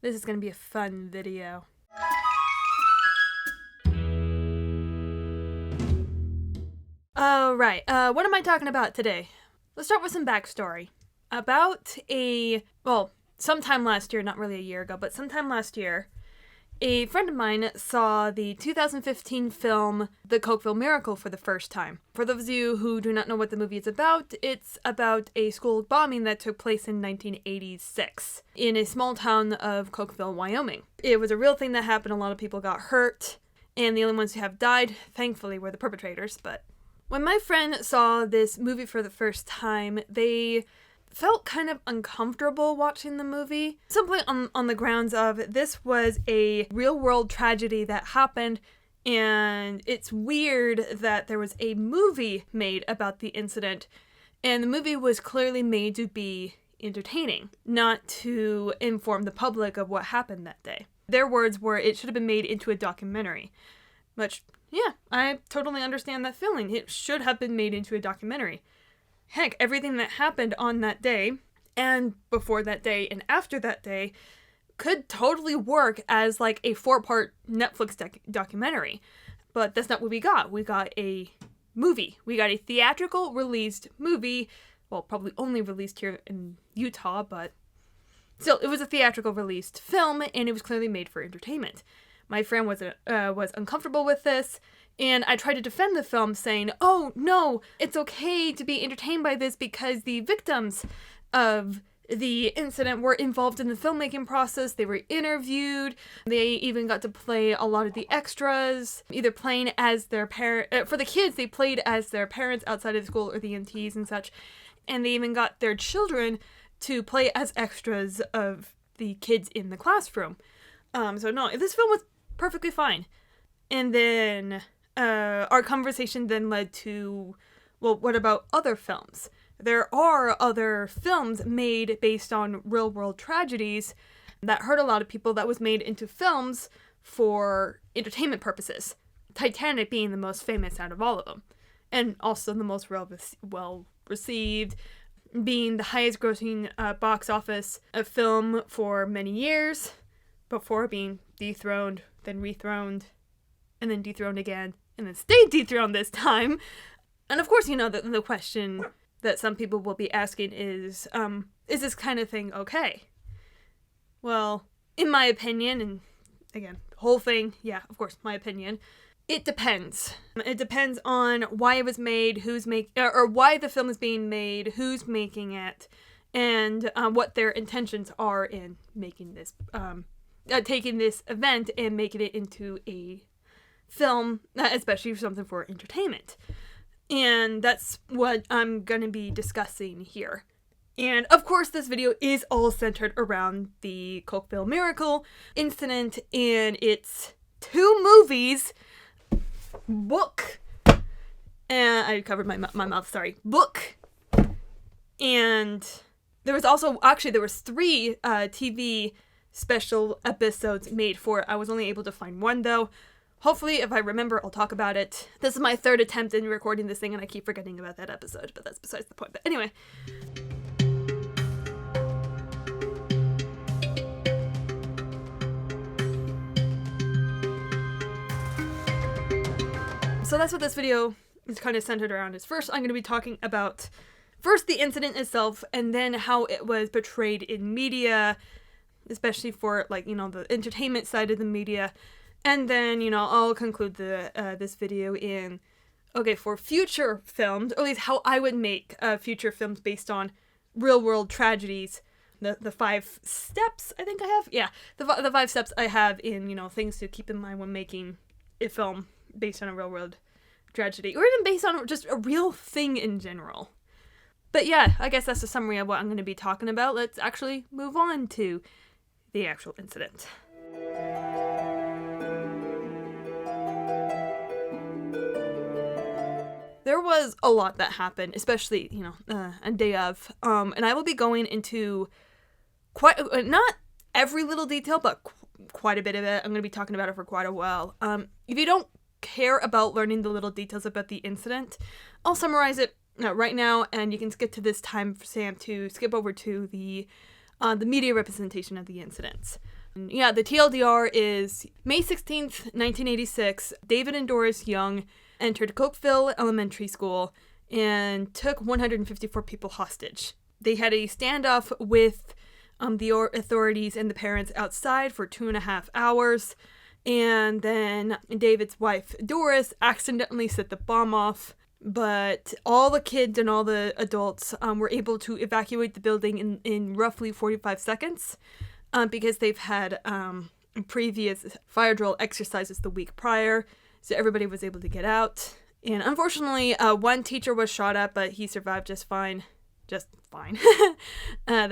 This is going to be a fun video. Alright, what am I talking about today? Let's start with some backstory. About sometime last year, not really a year ago, but sometime last year, a friend of mine saw the 2015 film The Cokeville Miracle for the first time. For those of you who do not know what the movie is about, it's about a school bombing that took place in 1986 in a small town of Cokeville, Wyoming. It was a real thing that happened, a lot of people got hurt, and the only ones who have died, thankfully, were the perpetrators. But when my friend saw this movie for the first time, they felt kind of uncomfortable watching the movie, simply on the grounds of this was a real-world tragedy that happened, and it's weird that there was a movie made about the incident, and the movie was clearly made to be entertaining, not to inform the public of what happened that day. Their words were, it should have been made into a documentary, which, yeah, I totally understand that feeling. It should have been made into a documentary. Heck, everything that happened on that day, and before that day, and after that day, could totally work as like a 4-part Netflix documentary. But that's not what we got. We got a movie. We got a theatrical released movie. Well, probably only released here in Utah, but still, it was a theatrical released film, and it was clearly made for entertainment. My friend was uncomfortable with this, and I tried to defend the film, saying, oh, no, it's okay to be entertained by this because the victims of the incident were involved in the filmmaking process. They were interviewed. They even got to play a lot of the extras, either playing as their parent. For the kids, they played as their parents outside of the school or the EMTs and such. And they even got their children to play as extras of the kids in the classroom. So no, this film was perfectly fine. And then our conversation then led to, well, what about other films? There are other films made based on real-world tragedies that hurt a lot of people that was made into films for entertainment purposes. Titanic being the most famous out of all of them. And also the most well-received, being the highest-grossing box office film for many years, before being dethroned, then rethroned, and then dethroned again, and then stayed dethroned this time. And of course, you know, the question that some people will be asking is this kind of thing okay? Well, in my opinion, and again, the whole thing, yeah, of course, my opinion, it depends. It depends on why it was made, or why the film is being made, who's making it, and what their intentions are in making this, taking this event and making it into a film, especially something for entertainment. And that's what I'm going to be discussing here. And of course, this video is all centered around the Cokeville Miracle incident and its 2 movies, book, and I covered my mouth, sorry, book, and there was also, actually there was 3 TV special episodes made for it. I was only able to find 1 though. Hopefully, if I remember, I'll talk about it. This is my 3rd attempt in recording this thing, and I keep forgetting about that episode, but that's besides the point. But anyway. So that's what this video is kind of centered around. Is first, I'm going to be talking about, first, the incident itself, and then how it was portrayed in media, especially for, like, you know, the entertainment side of the media. And then, you know, I'll conclude this video in, okay, for future films, or at least how I would make future films based on real-world tragedies. The 5 steps, I think I have? Yeah, the 5 steps I have in, you know, things to keep in mind when making a film based on a real-world tragedy, or even based on just a real thing in general. But yeah, I guess that's a summary of what I'm going to be talking about. Let's actually move on to the actual incident. There was a lot that happened, especially, you know, a day of, and I will be going into quite, not every little detail, but quite a bit of it. I'm going to be talking about it for quite a while. If you don't care about learning the little details about the incident, I'll summarize it right now, and you can skip to this time, Sam, to skip over to the media representation of the incidents. Yeah, the TLDR is May 16th, 1986. David and Doris Young entered Cokeville Elementary School and took 154 people hostage. They had a standoff with the authorities and the parents outside for 2.5 hours. And then David's wife, Doris, accidentally set the bomb off. But all the kids and all the adults were able to evacuate the building in roughly 45 seconds because they've had previous fire drill exercises the week prior. So everybody was able to get out. And unfortunately, one teacher was shot at, but he survived just fine. Just fine. I'm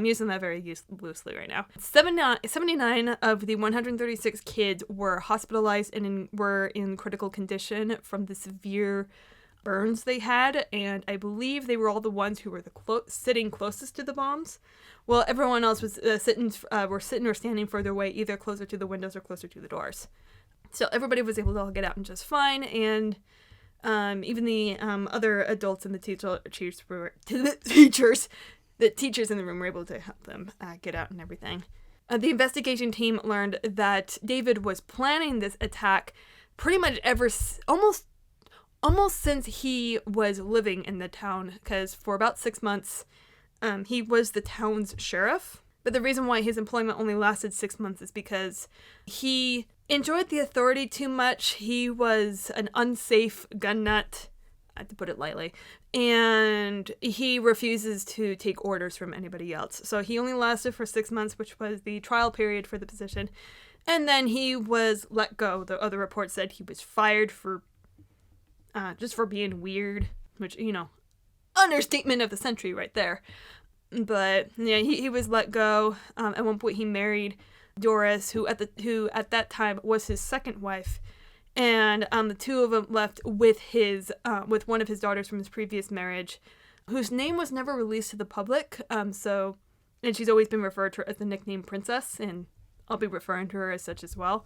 using that very loosely right now. 79 of the 136 kids were hospitalized and were in critical condition from the severe burns they had, and I believe they were all the ones who were sitting closest to the bombs, while everyone else was sitting or standing further away, either closer to the windows or closer to the doors. So everybody was able to all get out and just fine, and even the other adults and the teachers in the room were able to help them get out and everything. The investigation team learned that David was planning this attack pretty much almost since he was living in the town, because for about 6 months, he was the town's sheriff. But the reason why his employment only lasted 6 months is because he enjoyed the authority too much. He was an unsafe gun nut, to put it lightly, and he refuses to take orders from anybody else. So he only lasted for 6 months, which was the trial period for the position, and then he was let go. The other report said he was fired for just for being weird, which, understatement of the century right there. But yeah, he was let go. At one point, he married Doris, who at that time was his second wife, and the two of them left with with one of his daughters from his previous marriage, whose name was never released to the public. And she's always been referred to as the nickname Princess, and I'll be referring to her as such as well.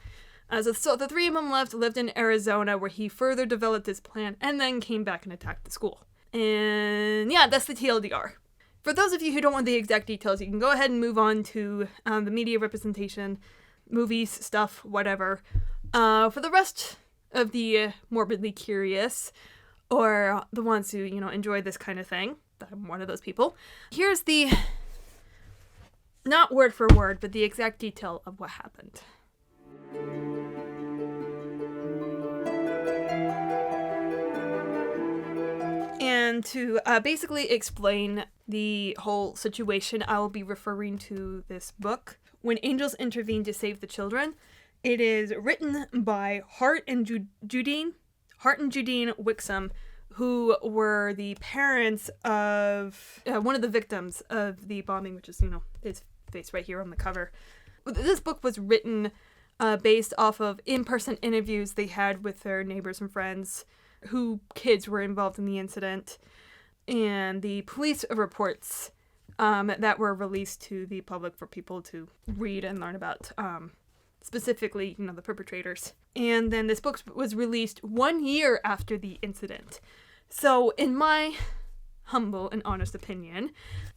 So the three of them lived in Arizona, where he further developed his plan, and then came back and attacked the school. And yeah, that's the TLDR. For those of you who don't want the exact details, you can go ahead and move on to the media representation, movies, stuff, whatever. For the rest of the morbidly curious, or the ones who, enjoy this kind of thing, I'm one of those people, here's the, not word for word, but the exact detail of what happened. And to basically explain the whole situation, I will be referring to this book, When Angels Intervene to Save the Children. It is written by Hart and Judine Wixom, who were the parents of one of the victims of the bombing, which is, his face right here on the cover. This book was written based off of in-person interviews they had with their neighbors and friends who kids were involved in the incident, and the police reports that were released to the public for people to read and learn about, specifically, the perpetrators. And then this book was released 1 year after the incident. So in my humble and honest opinion,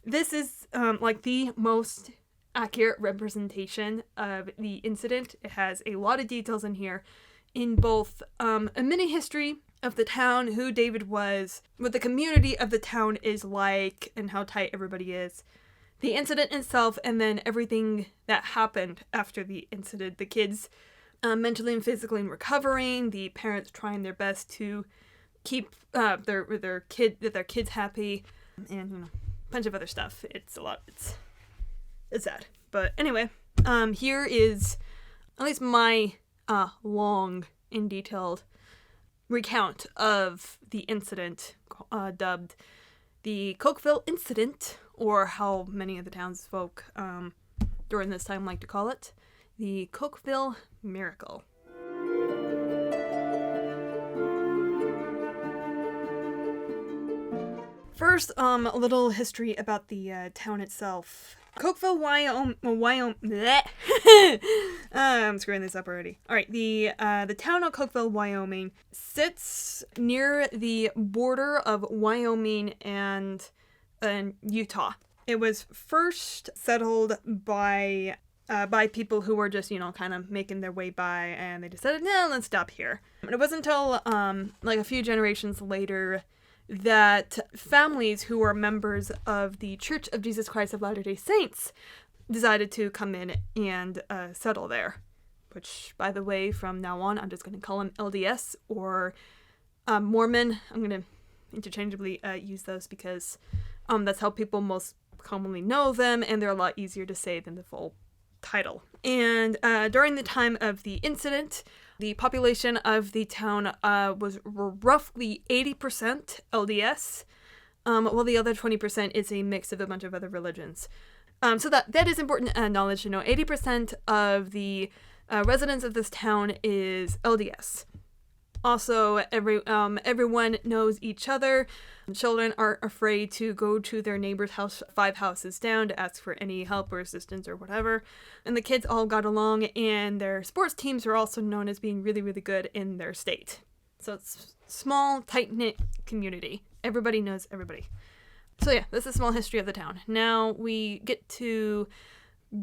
this is like the most accurate representation of the incident. It has a lot of details in here, in both a mini history of the town, who David was, what the community of the town is like, and how tight everybody is, the incident itself, and then everything that happened after the incident. The kids mentally and physically recovering, the parents trying their best to keep their kids happy, and a bunch of other stuff. It's a lot. It's sad. But anyway, here is at least my long and detailed recount of the incident, dubbed the Cokeville Incident, or how many of the townsfolk during this time like to call it, the Cokeville Miracle. First, a little history about the town itself. Cokeville, Wyoming. I'm screwing this up already. All right, the town of Cokeville, Wyoming, sits near the border of Wyoming and Utah. It was first settled by by people who were just, kind of making their way by, and they decided, no, let's stop here. And it wasn't until, like a few generations later that families who were members of the Church of Jesus Christ of Latter-day Saints decided to come in and settle there. Which, by the way, from now on, I'm just going to call them LDS or Mormon. I'm going to interchangeably use those because that's how people most commonly know them, and they're a lot easier to say than the full title. And during the time of the incident, the population of the town was roughly 80% LDS, while the other 20% is a mix of a bunch of other religions. So that is important knowledge to know. 80% of the residents of this town is LDS. Also, everyone knows each other. Children aren't afraid to go to their neighbor's house 5 houses down to ask for any help or assistance or whatever. And the kids all got along, and their sports teams are also known as being really, really good in their state. So it's small, tight-knit community. Everybody knows everybody. So yeah, this is a small history of the town. Now we get to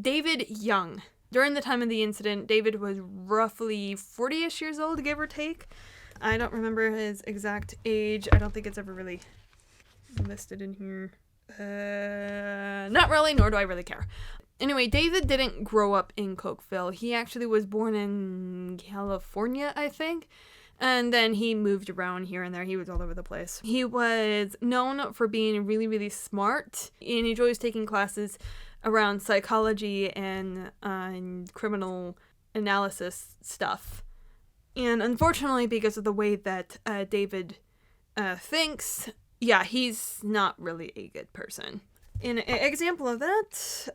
David Young. During the time of the incident, David was roughly 40-ish years old, give or take. I don't remember his exact age. I don't think it's ever really listed in here. Not really, nor do I really care. Anyway, David didn't grow up in Cokeville. He actually was born in California, I think. And then he moved around here and there. He was all over the place. He was known for being really, really smart. And he enjoys taking classes around psychology and criminal analysis stuff. And unfortunately, because of the way that David thinks, yeah, he's not really a good person. An example of that,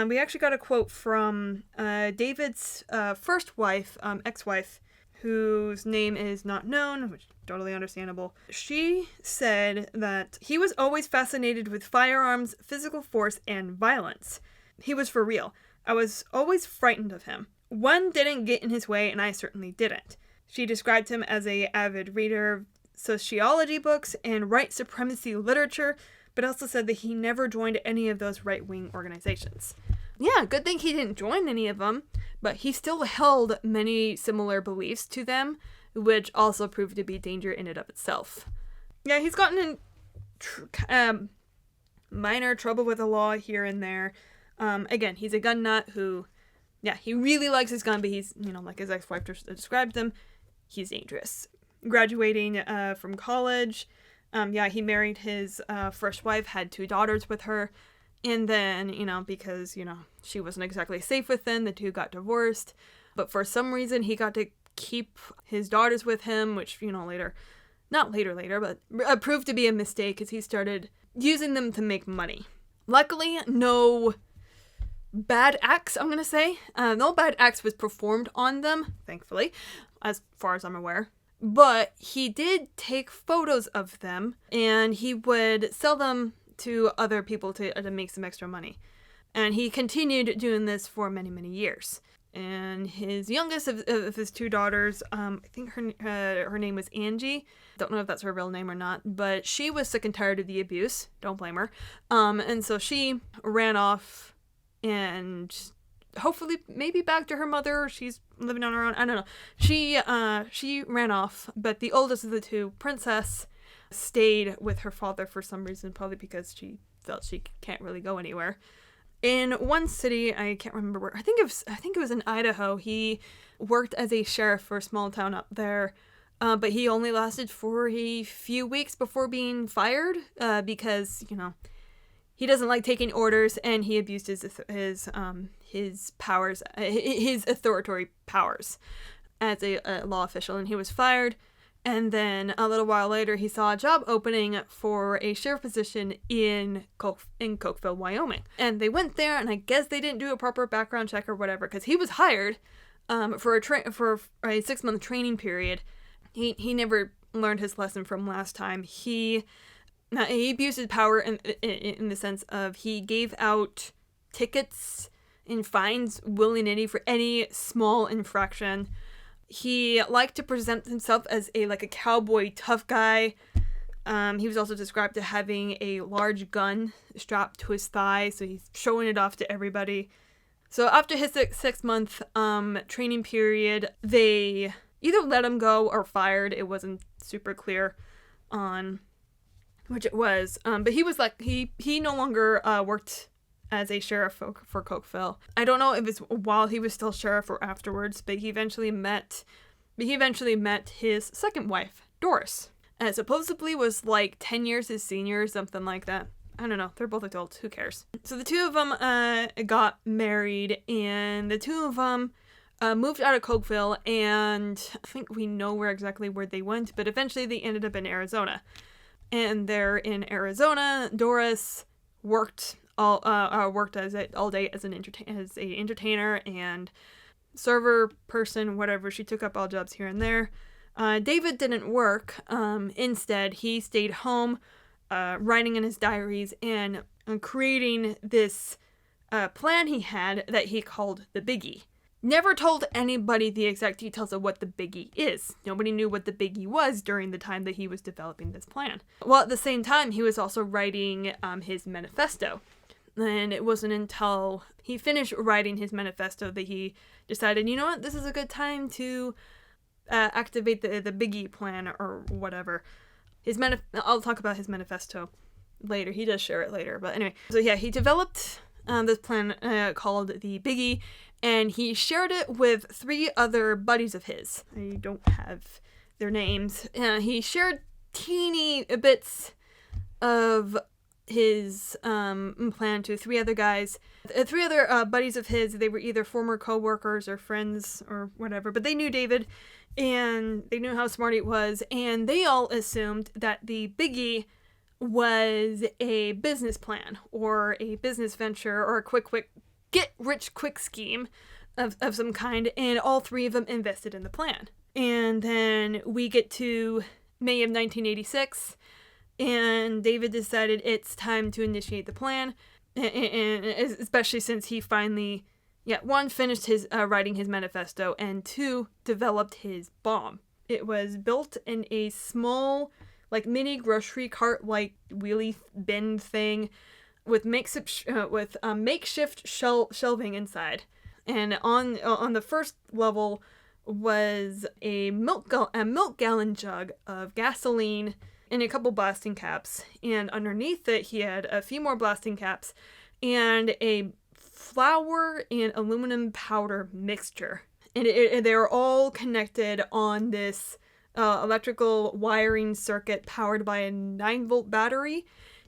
we actually got a quote from David's first wife, ex-wife, whose name is not known, which is totally understandable. She said that he was always fascinated with firearms, physical force, and violence. He was for real. I was always frightened of him. One didn't get in his way, and I certainly didn't. She described him as an avid reader of sociology books and white supremacy literature, but also said that he never joined any of those right-wing organizations. Yeah, good thing he didn't join any of them, but he still held many similar beliefs to them, which also proved to be danger in and of itself. Yeah, he's gotten in minor trouble with the law here and there. Again, he's a gun nut who, yeah, he really likes his gun, but he's, like his ex-wife described him, he's dangerous. Graduating from college, he married his first wife, had 2 daughters with her, and then, because, she wasn't exactly safe with them, the 2 got divorced, but for some reason he got to keep his daughters with him, which, but proved to be a mistake because he started using them to make money. Luckily, no bad acts, I'm gonna say. No bad acts was performed on them, thankfully, as far as I'm aware. But he did take photos of them, and he would sell them to other people to make some extra money. And he continued doing this for many, many years. And his youngest of his 2 daughters, I think her name was Angie. Don't know if that's her real name or not, but she was sick and tired of the abuse. Don't blame her. And so she ran off and hopefully maybe back to her mother. She's living on her own. I don't know. She ran off, but the oldest of the 2, Princess, stayed with her father for some reason, probably because she felt she can't really go anywhere. In one city, I can't remember where, I think it was in Idaho, he worked as a sheriff for a small town up there, but he only lasted for a few weeks before being fired, because, he doesn't like taking orders, and he abused his powers, his authority powers as a law official, and he was fired. And then a little while later, he saw a job opening for a sheriff position in Cokeville, Wyoming. And they went there, and I guess they didn't do a proper background check or whatever, because he was hired for a 6-month training period. He never learned his lesson from last time. He abused his power in the sense of he gave out tickets and fines willy-nilly for any small infraction. He liked to present himself as a cowboy tough guy. He was also described to having a large gun strapped to his thigh, so he's showing it off to everybody. So after his 6-month training period, they either let him go or fired. It wasn't super clear on which it was. But he was like, he no longer worked as a sheriff for Cokeville. I don't know if it's while he was still sheriff or afterwards, but he eventually met his second wife, Doris. And supposedly was like 10 years his senior or something like that. I don't know. They're both adults. Who cares? So the two of them got married, and the two of them moved out of Cokeville, and I think we know exactly where they went, but eventually they ended up in Arizona. And there in Arizona, Doris worked all day as an entertainer and server person, whatever. She took up all jobs here and there. David didn't work. Instead, he stayed home, writing in his diaries and creating this plan he had that he called the Biggie. Never told anybody the exact details of what the Biggie is. Nobody knew what the Biggie was during the time that he was developing this plan. Well, at the same time, he was also writing his manifesto. And it wasn't until he finished writing his manifesto that he decided, you know what, this is a good time to activate the Biggie plan or whatever. I'll talk about his manifesto later. He does share it later. But anyway, so yeah, he developed this plan called the Biggie, and he shared it with 3 other buddies of his. I don't have their names. He shared teeny bits of his plan to 3 other guys. 3 other buddies of his, they were either former co-workers or friends or whatever, but they knew David, and they knew how smart he was, and they all assumed that the Biggie was a business plan or a business venture or a quick get-rich-quick scheme of some kind, and all 3 of them invested in the plan. And then we get to May of 1986, and David decided it's time to initiate the plan, and especially since he finally, 1, finished his writing his manifesto, and 2, developed his bomb. It was built in a small, like, mini grocery cart, like, wheelie bin thing, with makeshift shelving inside. And on the first level was a milk gallon jug of gasoline and a couple blasting caps. And underneath it, he had a few more blasting caps and a flour and aluminum powder mixture. And they were all connected on this electrical wiring circuit powered by a 9-volt battery.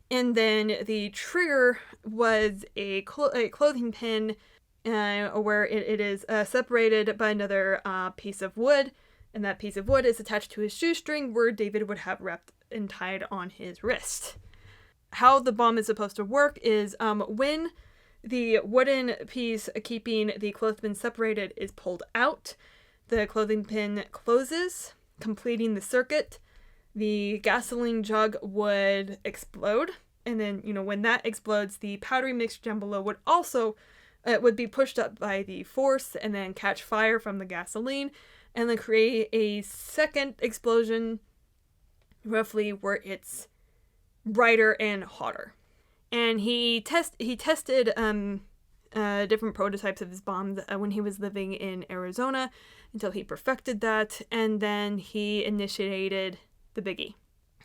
And then the trigger was a clothing pin where it is separated by another piece of wood. And that piece of wood is attached to his shoestring, where David would have wrapped and tied on his wrist. How the bomb is supposed to work is when the wooden piece keeping the clothing pin separated is pulled out, the clothing pin closes, completing the circuit. The gasoline jug would explode, and then, when that explodes, the powdery mixture down below would also would be pushed up by the force and then catch fire from the gasoline, and then create a second explosion, roughly where it's brighter and hotter. And he tested different prototypes of his bombs when he was living in Arizona until he perfected that, and then he initiated the Biggie.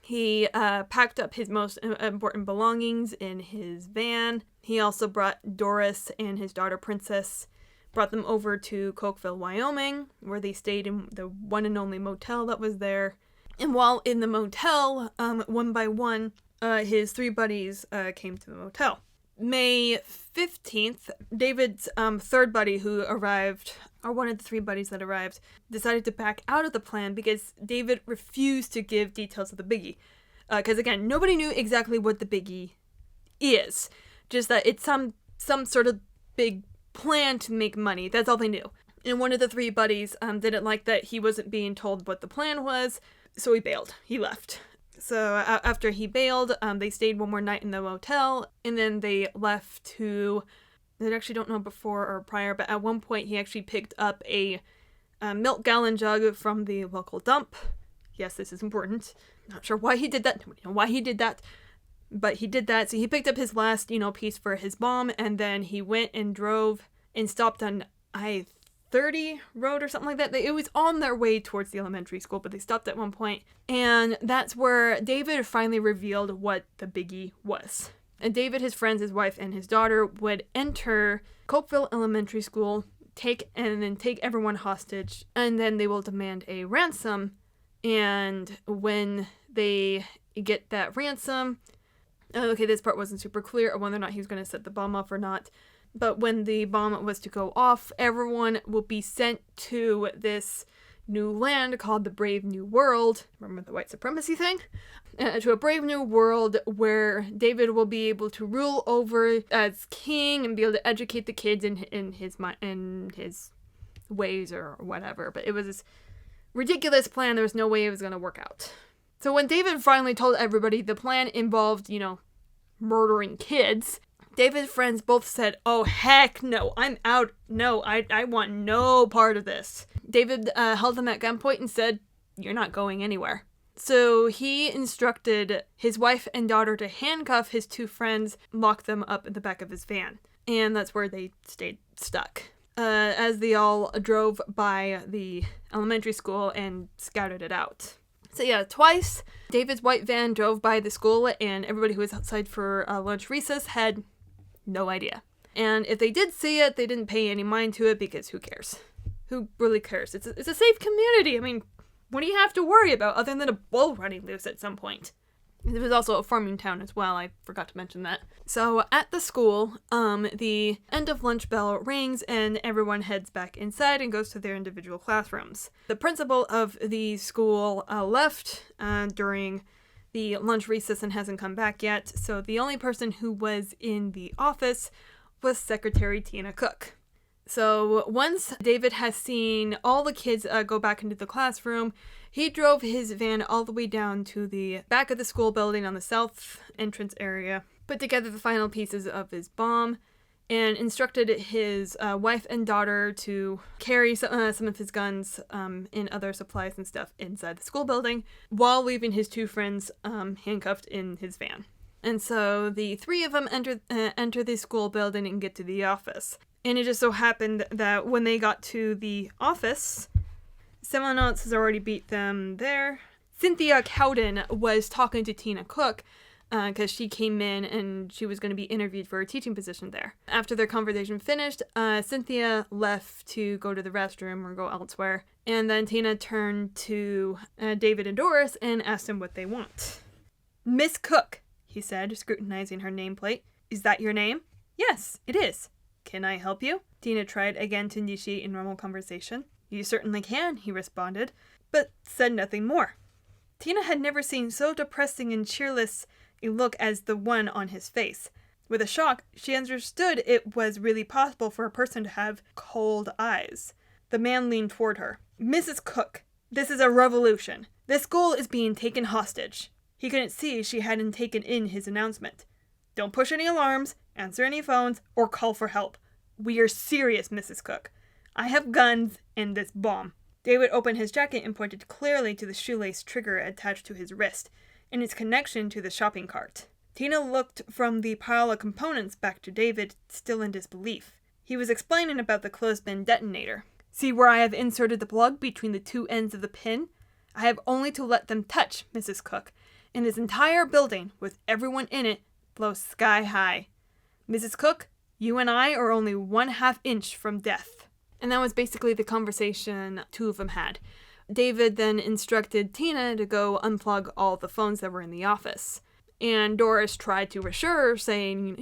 He packed up his most important belongings in his van. He also brought Doris and his daughter Princess, brought them over to Cokeville, Wyoming, where they stayed in the one and only motel that was there. And while in the motel, one by one, his 3 buddies came to the motel. May 15th, David's 3rd buddy who arrived, or one of the 3 buddies that arrived, decided to back out of the plan because David refused to give details of the Biggie. Because again, nobody knew exactly what the Biggie is. Just that it's some sort of big plan to make money. That's all they knew. And one of the 3 buddies didn't like that he wasn't being told what the plan was, so he bailed. He left. So after he bailed, they stayed one more night in the motel, and then they left to, I actually don't know before or prior, but at one point he actually picked up a milk gallon jug from the local dump. Yes, this is important. Not sure why he did that. Nobody knows why he did that. But he did that. So he picked up his last, piece for his bomb, and then he went and drove and stopped on I-30 road or something like that. It was on their way towards the elementary school, but they stopped at one point. And that's where David finally revealed what the biggie was. And David, his friends, his wife, and his daughter would enter Cokeville Elementary School, take everyone hostage, and then they will demand a ransom. And when they get that ransom, okay, this part wasn't super clear on whether or not he was going to set the bomb off or not, but when the bomb was to go off, everyone will be sent to this new land called the Brave New World. Remember the white supremacy thing? To a brave new world where David will be able to rule over as king and be able to educate the kids in his ways or whatever. But it was this ridiculous plan. There was no way it was going to work out. So when David finally told everybody the plan involved, murdering kids, David's friends both said, "Oh, heck no, I'm out. No, I want no part of this." David held them at gunpoint and said, "You're not going anywhere." So he instructed his wife and daughter to handcuff his two friends, lock them up in the back of his van. And that's where they stayed stuck. As they all drove by the elementary school and scouted it out. So yeah, twice David's white van drove by the school, and everybody who was outside for lunch recess had no idea. And if they did see it, they didn't pay any mind to it because who cares? Who really cares? It's a safe community. I mean, what do you have to worry about other than a bull running loose at some point? It was also a farming town as well. I forgot to mention that. So at the school, the end of lunch bell rings and everyone heads back inside and goes to their individual classrooms. The principal of the school left during the lunch recess and hasn't come back yet. So the only person who was in the office was Secretary Tina Cook. So once David has seen all the kids go back into the classroom, he drove his van all the way down to the back of the school building on the south entrance area, put together the final pieces of his bomb, and instructed his wife and daughter to carry some of his guns and other supplies and stuff inside the school building, while leaving his two friends handcuffed in his van. And so the three of them enter the school building and get to the office. And it just so happened that when they got to the office, someone else has already beat them there. Cynthia Cowden was talking to Tina Cook because she came in and she was going to be interviewed for a teaching position there. After their conversation finished, Cynthia left to go to the restroom or go elsewhere. And then Tina turned to David and Doris and asked them what they want. "Miss Cook," he said, scrutinizing her nameplate. "Is that your name?" "Yes, it is." "Can I help you?" Tina tried again to initiate a normal conversation. "You certainly can," he responded, but said nothing more. Tina had never seen so depressing and cheerless a look as the one on his face. With a shock, she understood it was really possible for a person to have cold eyes. The man leaned toward her. "Mrs. Cook, this is a revolution. This school is being taken hostage." He couldn't see she hadn't taken in his announcement. "Don't push any alarms, answer any phones, or call for help. We are serious, Mrs. Cook. I have guns and this bomb." David opened his jacket and pointed clearly to the shoelace trigger attached to his wrist and its connection to the shopping cart. Tina looked from the pile of components back to David, still in disbelief. He was explaining about the clothespin detonator. "See where I have inserted the plug between the two ends of the pin? I have only to let them touch, Mrs. Cook, and this entire building, with everyone in it, blows sky high. Mrs. Cook, you and I are only 1/2 inch from death." And that was basically the conversation two of them had. David then instructed Tina to go unplug all the phones that were in the office. And Doris tried to reassure her, saying,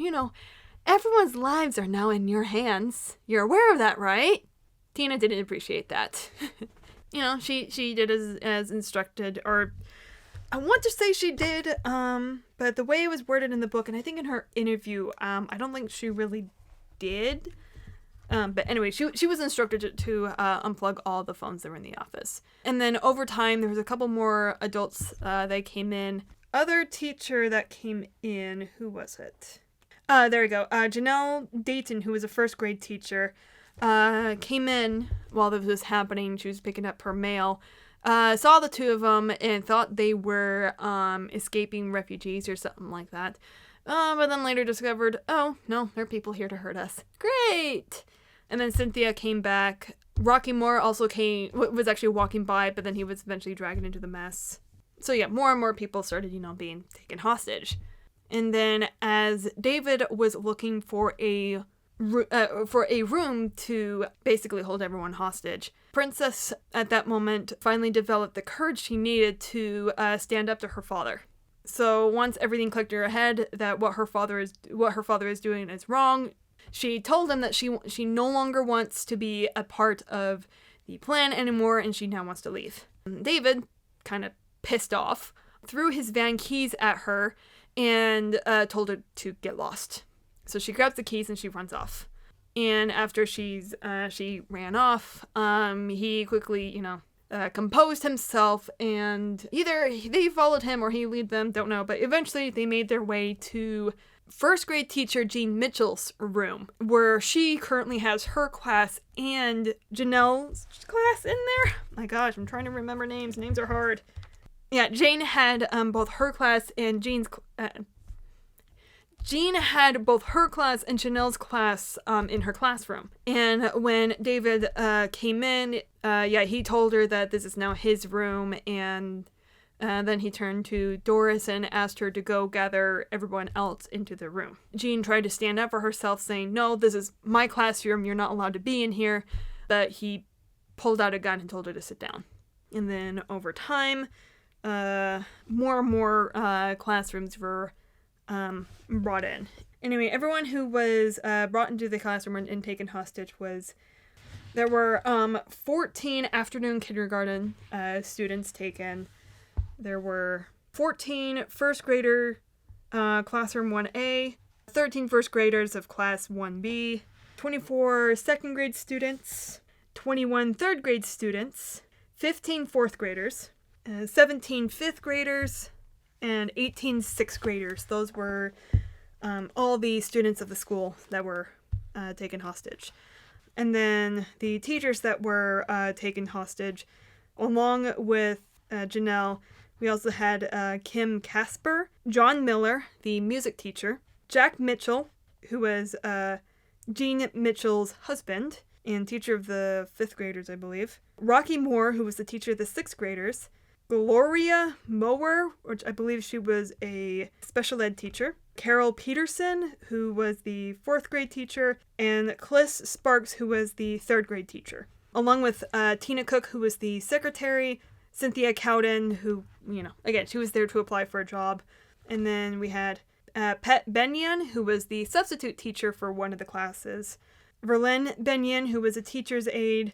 "Everyone's lives are now in your hands. You're aware of that, right?" Tina didn't appreciate that. She did as instructed, or I want to say she did, but the way it was worded in the book, and I think in her interview, I don't think she really did. But anyway, she was instructed to unplug all the phones that were in the office. And then over time, there was a couple more adults that came in. Other teacher that came in, who was it? There we go. Janelle Dayton, who was a first grade teacher, came in while this was happening. She was picking up her mail. saw the two of them and thought they were escaping refugees or something like that. But then later discovered, oh, no, there are people here to hurt us. Great! And then Cynthia came back. Rocky Moore also was actually walking by, but then he was eventually dragged into the mess. So yeah, more and more people started, being taken hostage. And then as David was looking for a room to basically hold everyone hostage, Princess at that moment finally developed the courage she needed to stand up to her father. So once everything clicked in her head that what her father is doing is wrong, she told him that she no longer wants to be a part of the plan anymore, and she now wants to leave. David, kind of pissed off, threw his van keys at her and told her to get lost. So she grabs the keys and she runs off. And after she ran off, he quickly, composed himself, and either they followed him or he led them, don't know, but eventually they made their way to first grade teacher Jean Mitchell's room, where she currently has her class and Janelle's class in there. My gosh, I'm trying to remember names. Names are hard. Yeah, Jane had both her class and Jean had both her class and Janelle's class in her classroom. And when David came in, he told her that this is now his room, and then he turned to Doris and asked her to go gather everyone else into the room. Jean tried to stand up for herself, saying, "No, this is my classroom, you're not allowed to be in here," but he pulled out a gun and told her to sit down. And then over time, more and more classrooms were brought in. Anyway, everyone who was brought into the classroom and taken hostage there were 14 afternoon kindergarten students taken. There were 14 first grader classroom 1A, 13 first graders of class 1B, 24 second grade students, 21 third grade students, 15 fourth graders, 17 fifth graders, and 18 sixth graders. Those were all the students of the school that were taken hostage. And then the teachers that were taken hostage, along with Janelle, we also had Kim Casper, John Miller, the music teacher, Jack Mitchell, who was Jean Mitchell's husband and teacher of the fifth graders, I believe, Rocky Moore, who was the teacher of the sixth graders, Gloria Mower, which I believe she was a special ed teacher, Carol Peterson, who was the fourth grade teacher, and Clis Sparks, who was the third grade teacher, along with Tina Cook, who was the secretary, Cynthia Cowden, who, again, she was there to apply for a job, and then we had Pet Benyon, who was the substitute teacher for one of the classes, Verlyn Benyon, who was a teacher's aide,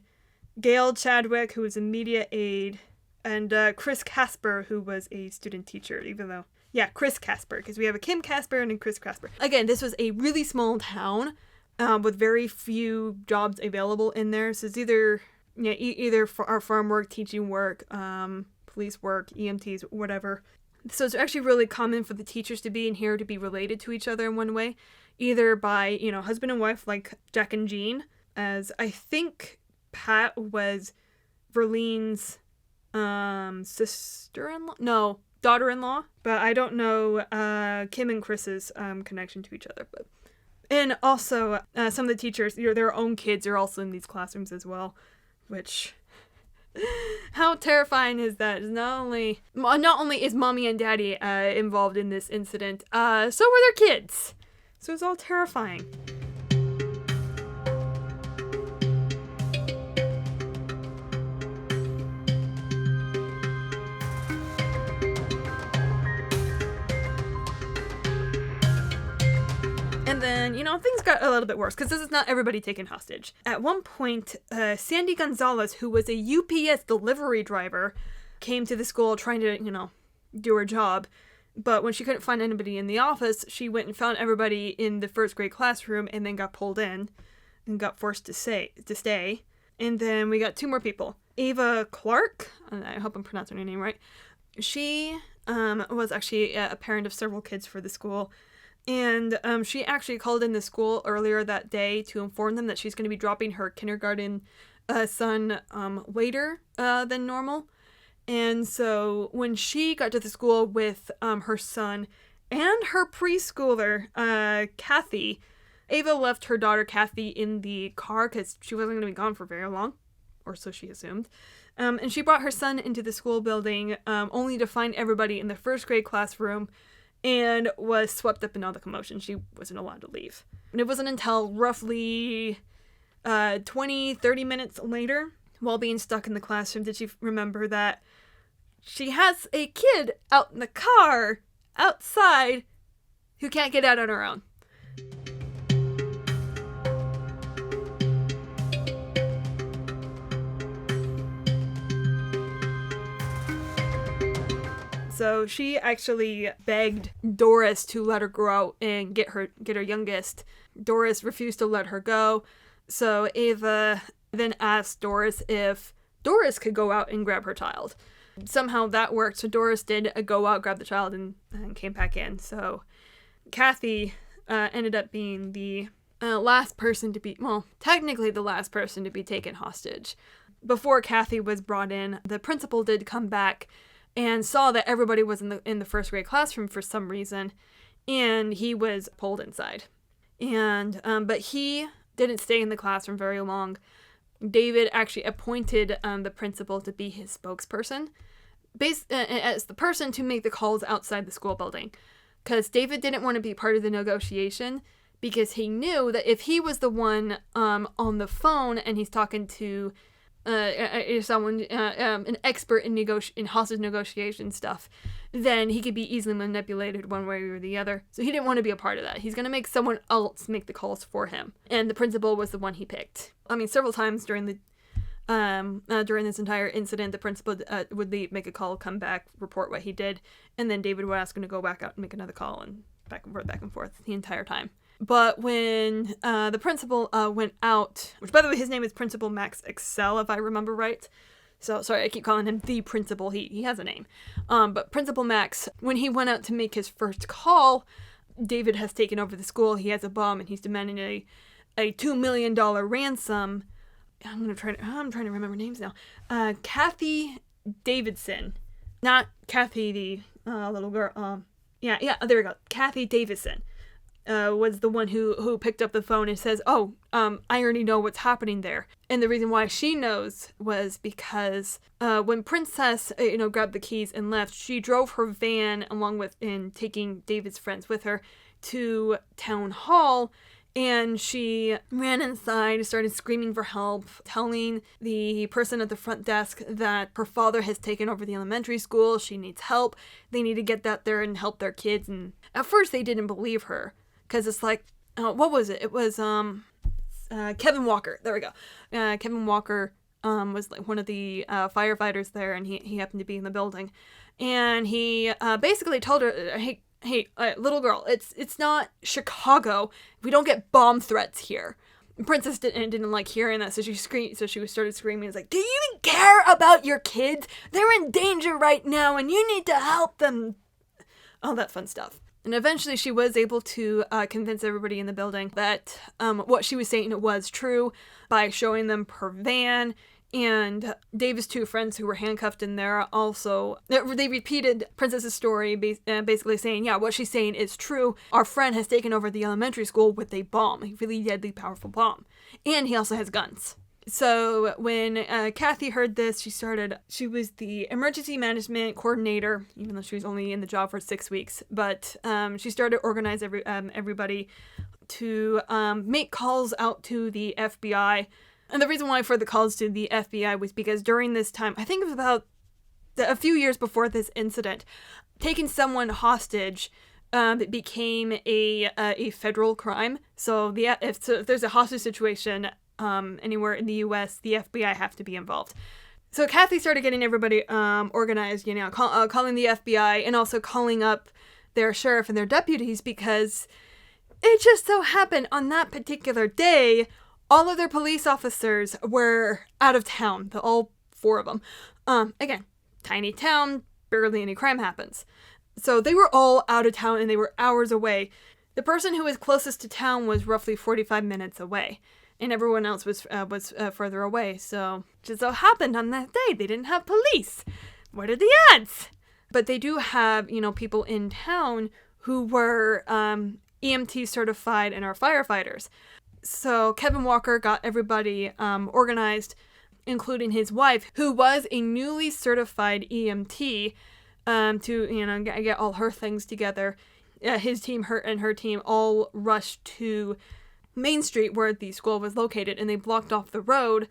Gail Chadwick, who was a media aide, and Chris Casper, who was a student teacher, Chris Casper, because we have a Kim Casper and a Chris Casper. Again, this was a really small town with very few jobs available in there, so it's either for our farm work, teaching work, police work, EMTs, whatever. So it's actually really common for the teachers to be in here to be related to each other in one way, either by, husband and wife, like Jack and Jean, as I think Pat was Verlene's daughter-in-law, but I don't know Kim and Chris's connection to each other. And also some of the teachers, their own kids are also in these classrooms as well, which, how terrifying is that? Not only is mommy and daddy involved in this incident, so were their kids. So it's all terrifying. And then, things got a little bit worse, because this is not everybody taken hostage. At one point, Sandy Gonzalez, who was a UPS delivery driver, came to the school trying to, do her job. But when she couldn't find anybody in the office, she went and found everybody in the first grade classroom and then got pulled in and got forced to stay. And then we got two more people. Ava Clark, I hope I'm pronouncing her name right. She was actually a parent of several kids for the school. And she actually called in the school earlier that day to inform them that she's going to be dropping her kindergarten son later than normal. And so when she got to the school with her son and her preschooler, Kathy, Ava left her daughter Kathy in the car because she wasn't going to be gone for very long, or so she assumed. And she brought her son into the school building only to find everybody in the first grade classroom and was swept up in all the commotion. She wasn't allowed to leave. And it wasn't until roughly 20, 30 minutes later, while being stuck in the classroom, did she remember that she has a kid out in the car outside who can't get out on her own. So she actually begged Doris to let her go out and get her youngest. Doris refused to let her go. So Ava then asked Doris if Doris could go out and grab her child. Somehow that worked. So Doris did go out, grab the child, and came back in. So Kathy ended up being the last person to be, well, technically the last person to be taken hostage. Before Kathy was brought in, the principal did come back and saw that everybody was in the first grade classroom for some reason, and he was pulled inside. And but he didn't stay in the classroom very long. David actually appointed the principal to be his spokesperson, as the person to make the calls outside the school building, because David didn't want to be part of the negotiation, because he knew that if he was the one on the phone and he's talking to someone, an expert in hostage negotiation stuff, then he could be easily manipulated one way or the other. So he didn't want to be a part of that. He's going to make someone else make the calls for him. And the principal was the one he picked. I mean, several times during this entire incident, the principal would make a call, come back, report what he did, and then David would ask him to go back out and make another call, and back and forth the entire time. But when the principal went out, which by the way, his name is Principal Max Excel, if I remember right. So sorry, I keep calling him the principal. He has a name. But Principal Max, when he went out to make his first call, David has taken over the school. He has a bomb, and he's demanding a $2 million ransom. I'm trying to remember names now. Kathy Davidson, not Kathy the little girl. Yeah, there we go. Kathy Davidson was the one who picked up the phone and says, "Oh, I already know what's happening there." And the reason why she knows was because when Princess, grabbed the keys and left, she drove her van along with and taking David's friends with her to town hall. And she ran inside, started screaming for help, telling the person at the front desk that her father has taken over the elementary school. She needs help. They need to get that there and help their kids. And at first they didn't believe her, because it's like, what was it? It was Kevin Walker. There we go. Kevin Walker was like one of the firefighters there, and he happened to be in the building. And he basically told her, Hey, little girl, it's not Chicago. We don't get bomb threats here. Princess didn't like hearing that, so she screamed. So she started screaming. It's like, do you even care about your kids? They're in danger right now, and you need to help them. All that fun stuff. And eventually, she was able to convince everybody in the building that what she was saying was true by showing them her van. And David's two friends who were handcuffed in there also, they repeated Princess's story, basically saying, yeah, what she's saying is true. Our friend has taken over the elementary school with a bomb, a really deadly, powerful bomb. And he also has guns. So when Kathy heard this, she was the emergency management coordinator, even though she was only in the job for 6 weeks. But she started to organize everybody to make calls out to the FBI. And the reason why for the calls to the FBI was because during this time, I think it was about a few years before this incident, taking someone hostage became a federal crime. So if there's a hostage situation anywhere in the U.S., the FBI have to be involved. So Kathy started getting everybody organized, calling the FBI and also calling up their sheriff and their deputies, because it just so happened on that particular day, all of their police officers were out of town, all 4 of them. Again, tiny town, barely any crime happens. So they were all out of town and they were hours away. The person who was closest to town was roughly 45 minutes away, and everyone else was further away. So just so happened on that day, they didn't have police. what are the odds? But they do have, people in town who were EMT certified and are firefighters. So Kevin Walker got everybody organized, including his wife, who was a newly certified EMT, to, get all her things together. His team, her team, all rushed to Main Street where the school was located, and they blocked off the road,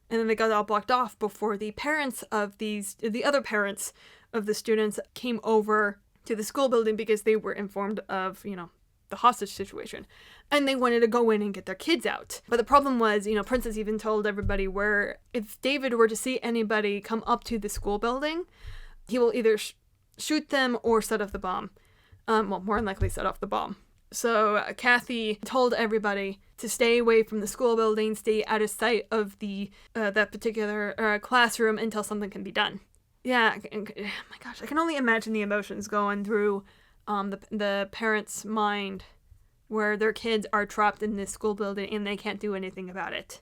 and then they got all blocked off before the other parents of the students came over to the school building because they were informed of, the hostage situation. And they wanted to go in and get their kids out. But the problem was, Princess even told everybody if David were to see anybody come up to the school building, he will either shoot them or set off the bomb. More than likely set off the bomb. So Kathy told everybody to stay away from the school building, stay out of sight of that particular classroom until something can be done. Yeah, oh my gosh, I can only imagine the emotions going through the parents' mind where their kids are trapped in this school building and they can't do anything about it.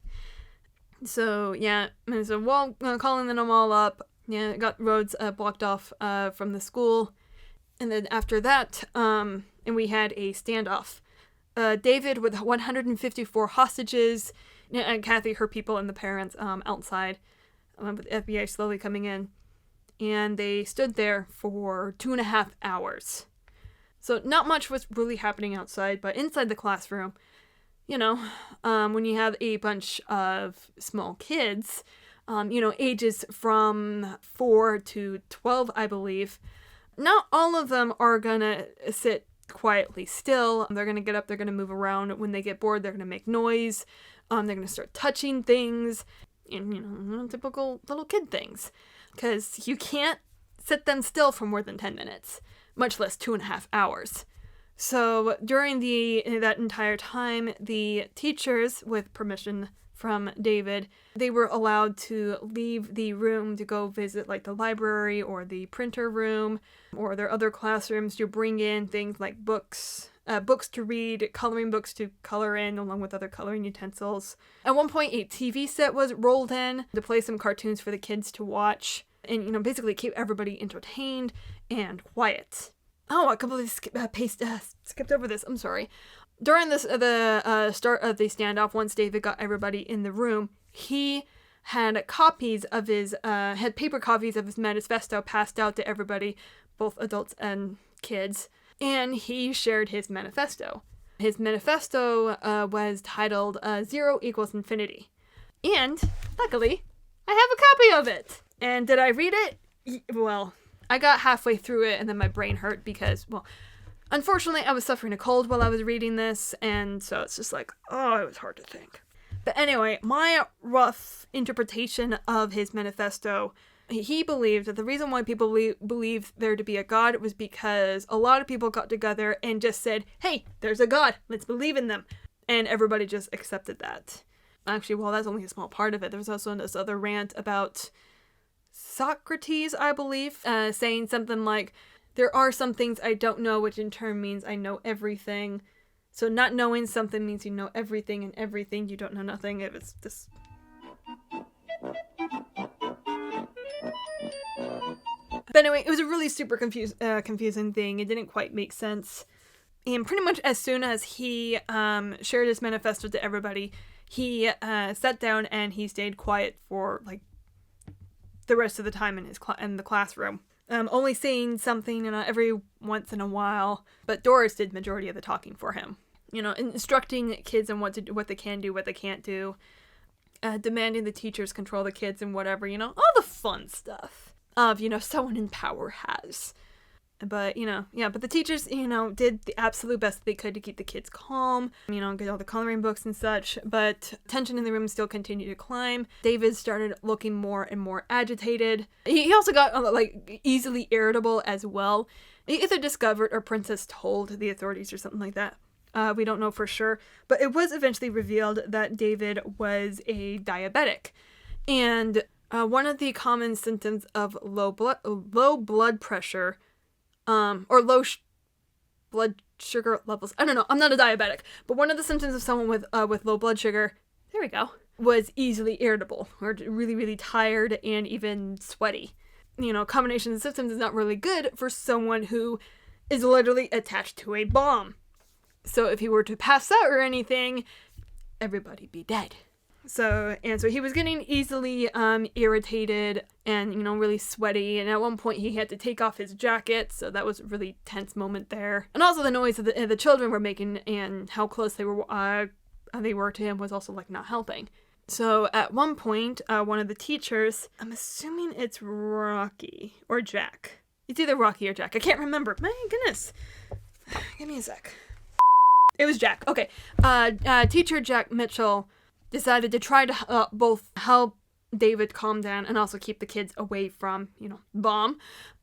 So, yeah, calling them all up, got roads blocked off from the school. And then after that, and we had a standoff. David with 154 hostages, and Kathy, her people, and the parents outside, with the FBI slowly coming in. And they stood there for 2.5 hours. So not much was really happening outside, but inside the classroom, when you have a bunch of small kids, ages from 4 to 12, I believe, not all of them are gonna sit quietly still. They're gonna get up, they're gonna move around. When they get bored, they're gonna make noise. They're gonna start touching things, and, typical little kid things. Because you can't sit them still for more than 10 minutes, much less 2.5 hours. So during that entire time, the teachers, with permission from David, they were allowed to leave the room to go visit the library or the printer room or their other classrooms to bring in things like books to read, coloring books to color in along with other coloring utensils. At one point, a TV set was rolled in to play some cartoons for the kids to watch and, basically keep everybody entertained and quiet. Oh, I completely skipped over this. I'm sorry. During the start of the standoff, once David got everybody in the room, he had paper copies of his manifesto passed out to everybody, both adults and kids, and he shared his manifesto. His manifesto was titled 0 equals infinity. And, luckily, I have a copy of it. And did I read it? Well, I got halfway through it and then my brain hurt because, unfortunately, I was suffering a cold while I was reading this, and so it's just it was hard to think. But anyway, my rough interpretation of his manifesto, he believed that the reason why people believed there to be a God was because a lot of people got together and just said, hey, there's a God, let's believe in them. And everybody just accepted that. Actually, that's only a small part of it. There was also this other rant about Socrates, I believe, saying something like, there are some things I don't know, which in turn means I know everything. So not knowing something means you know everything, and everything you don't know nothing. It was just... But anyway, it was a really super confusing thing. It didn't quite make sense. And pretty much as soon as he shared his manifesto to everybody, he sat down and he stayed quiet for the rest of the time in the classroom. Only saying something, every once in a while. But Doris did majority of the talking for him. Instructing kids on what they can do, what they can't do. Demanding the teachers control the kids and whatever, all the fun stuff of, someone in power has. But, but the teachers, did the absolute best they could to keep the kids calm, get all the coloring books and such, but tension in the room still continued to climb. David started looking more and more agitated. He also got, easily irritable as well. He either discovered or Princess told the authorities or something like that. We don't know for sure, but it was eventually revealed that David was a diabetic. And one of the common symptoms of low blood pressure or low blood sugar levels. I don't know. I'm not a diabetic, but one of the symptoms of someone with low blood sugar, was easily irritable or really, really tired and even sweaty. combination of symptoms is not really good for someone who is literally attached to a bomb. So if he were to pass out or anything, everybody'd be dead. So he was getting easily irritated and, really sweaty. And at one point he had to take off his jacket. So that was a really tense moment there. And also the noise that the children were making and how close they were to him was also not helping. So at one point, one of the teachers, I'm assuming it's Rocky or Jack. It's either Rocky or Jack. I can't remember. My goodness. Give me a sec. It was Jack. Okay. Teacher Jack Mitchell decided to try to both help David calm down and also keep the kids away from, bomb.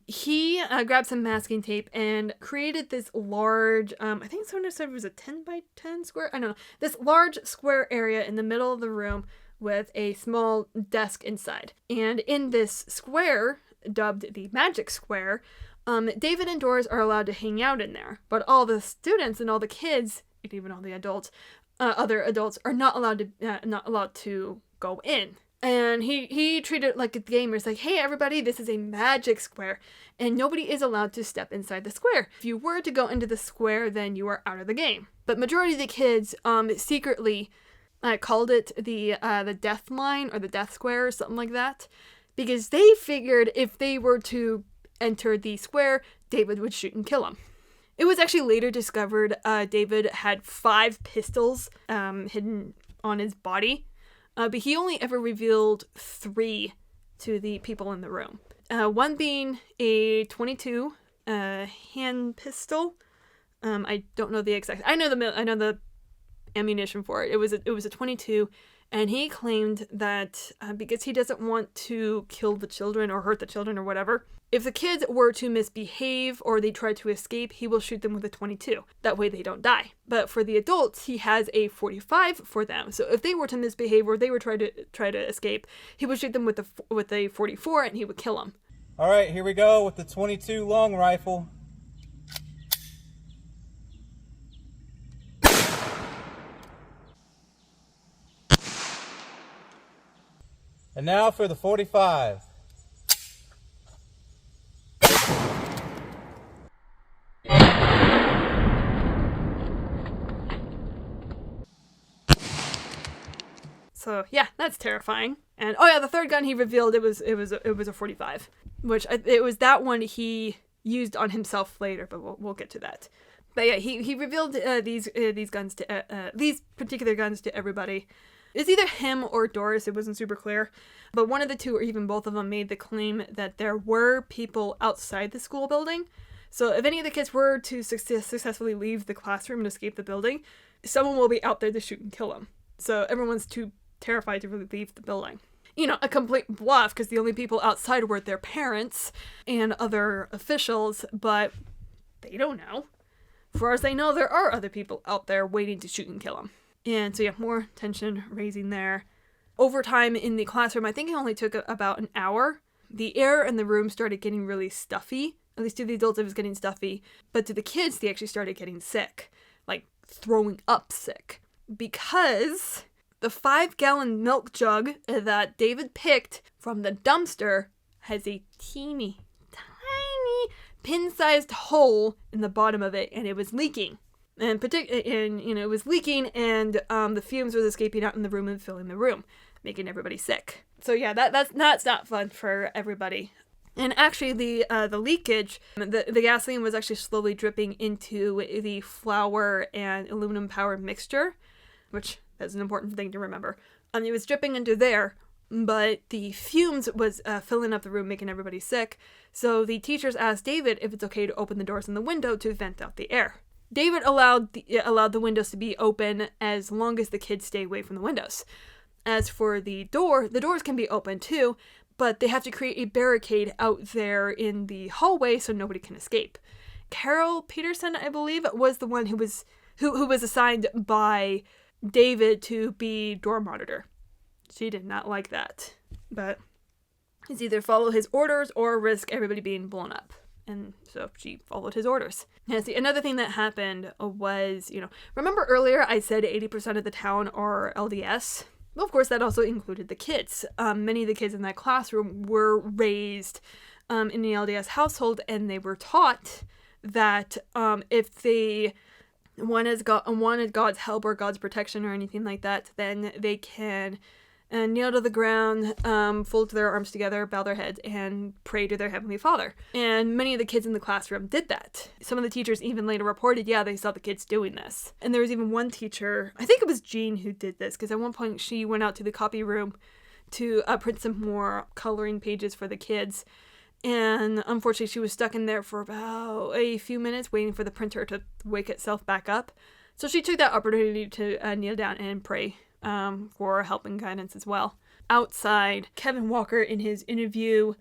He grabbed some masking tape and created this large, I think someone said it was a 10 by 10 square, I don't know, this large square area in the middle of the room with a small desk inside. And in this square, dubbed the Magic Square, David and Doris are allowed to hang out in there. But all the students and all the kids, and even all the adults, other adults, are not allowed to go in. And he treated it like a game where it's like, hey, everybody, this is a magic square, and nobody is allowed to step inside the square. If you were to go into the square, then you are out of the game. But majority of the kids secretly called it the death line or the death square or something like that, because they figured if they were to enter the square, David would shoot and kill them. It was actually later discovered David had 5 pistols hidden on his body. But he only ever revealed 3 to the people in the room. One being a .22 hand pistol. I don't know the exact. I know the ammunition for it. It was a .22, and he claimed that because he doesn't want to kill the children or hurt the children or whatever, if the kids were to misbehave or they try to escape, he will shoot them with a .22. That way they don't die. But for the adults, he has a .45 for them. So if they were to misbehave or they were try to escape, he would shoot them with a .44 and he would kill them. All right, here we go with the .22 long rifle. And now for the .45. So yeah, that's terrifying. And oh yeah, the third gun he revealed it was a .45, which it was that one he used on himself later, but we'll get to that. But yeah, he revealed these guns to these particular guns to everybody. It's either him or Doris. It wasn't super clear, but one of the two or even both of them made the claim that there were people outside the school building. So if any of the kids were to successfully leave the classroom and escape the building, someone will be out there to shoot and kill them. So everyone's too terrified to really leave the building. A complete bluff, because the only people outside were their parents and other officials, but they don't know. As far as they know, there are other people out there waiting to shoot and kill them. And so yeah, more tension raising there. Over time in the classroom, I think it only took about an hour. The air in the room started getting really stuffy. At least to the adults, it was getting stuffy. But to the kids, they actually started getting sick. Like throwing up sick. Because the 5-gallon milk jug that David picked from the dumpster has a teeny, tiny, pin-sized hole in the bottom of it, and it was leaking. And it was leaking, and the fumes was escaping out in the room and filling the room, making everybody sick. So yeah, that's not fun for everybody. And actually, the leakage, the gasoline was actually slowly dripping into the flour and aluminum power mixture, which is an important thing to remember. It was dripping into there, but the fumes was filling up the room, making everybody sick. So the teachers asked David if it's okay to open the doors and the window to vent out the air. David allowed the windows to be open as long as the kids stay away from the windows. As for the doors can be open too, but they have to create a barricade out there in the hallway so nobody can escape. Carol Peterson, I believe, was the one who was assigned by David to be door monitor. She did not like that, but it's either follow his orders or risk everybody being blown up. And so she followed his orders. Now, see, another thing that happened was, remember earlier I said 80% of the town are LDS? Well, of course, that also included the kids. Many of the kids in that classroom were raised in the LDS household, and they were taught that if they wanted God's help or God's protection or anything like that, then they can kneel to the ground, fold their arms together, bow their heads, and pray to their Heavenly Father. And many of the kids in the classroom did that. Some of the teachers even later reported, yeah, they saw the kids doing this. And there was even one teacher, I think it was Jean, who did this, because at one point she went out to the copy room to print some more coloring pages for the kids. And unfortunately, she was stuck in there for about a few minutes waiting for the printer to wake itself back up. So she took that opportunity to kneel down and pray for help and guidance as well. Outside, Kevin Walker, in his interview,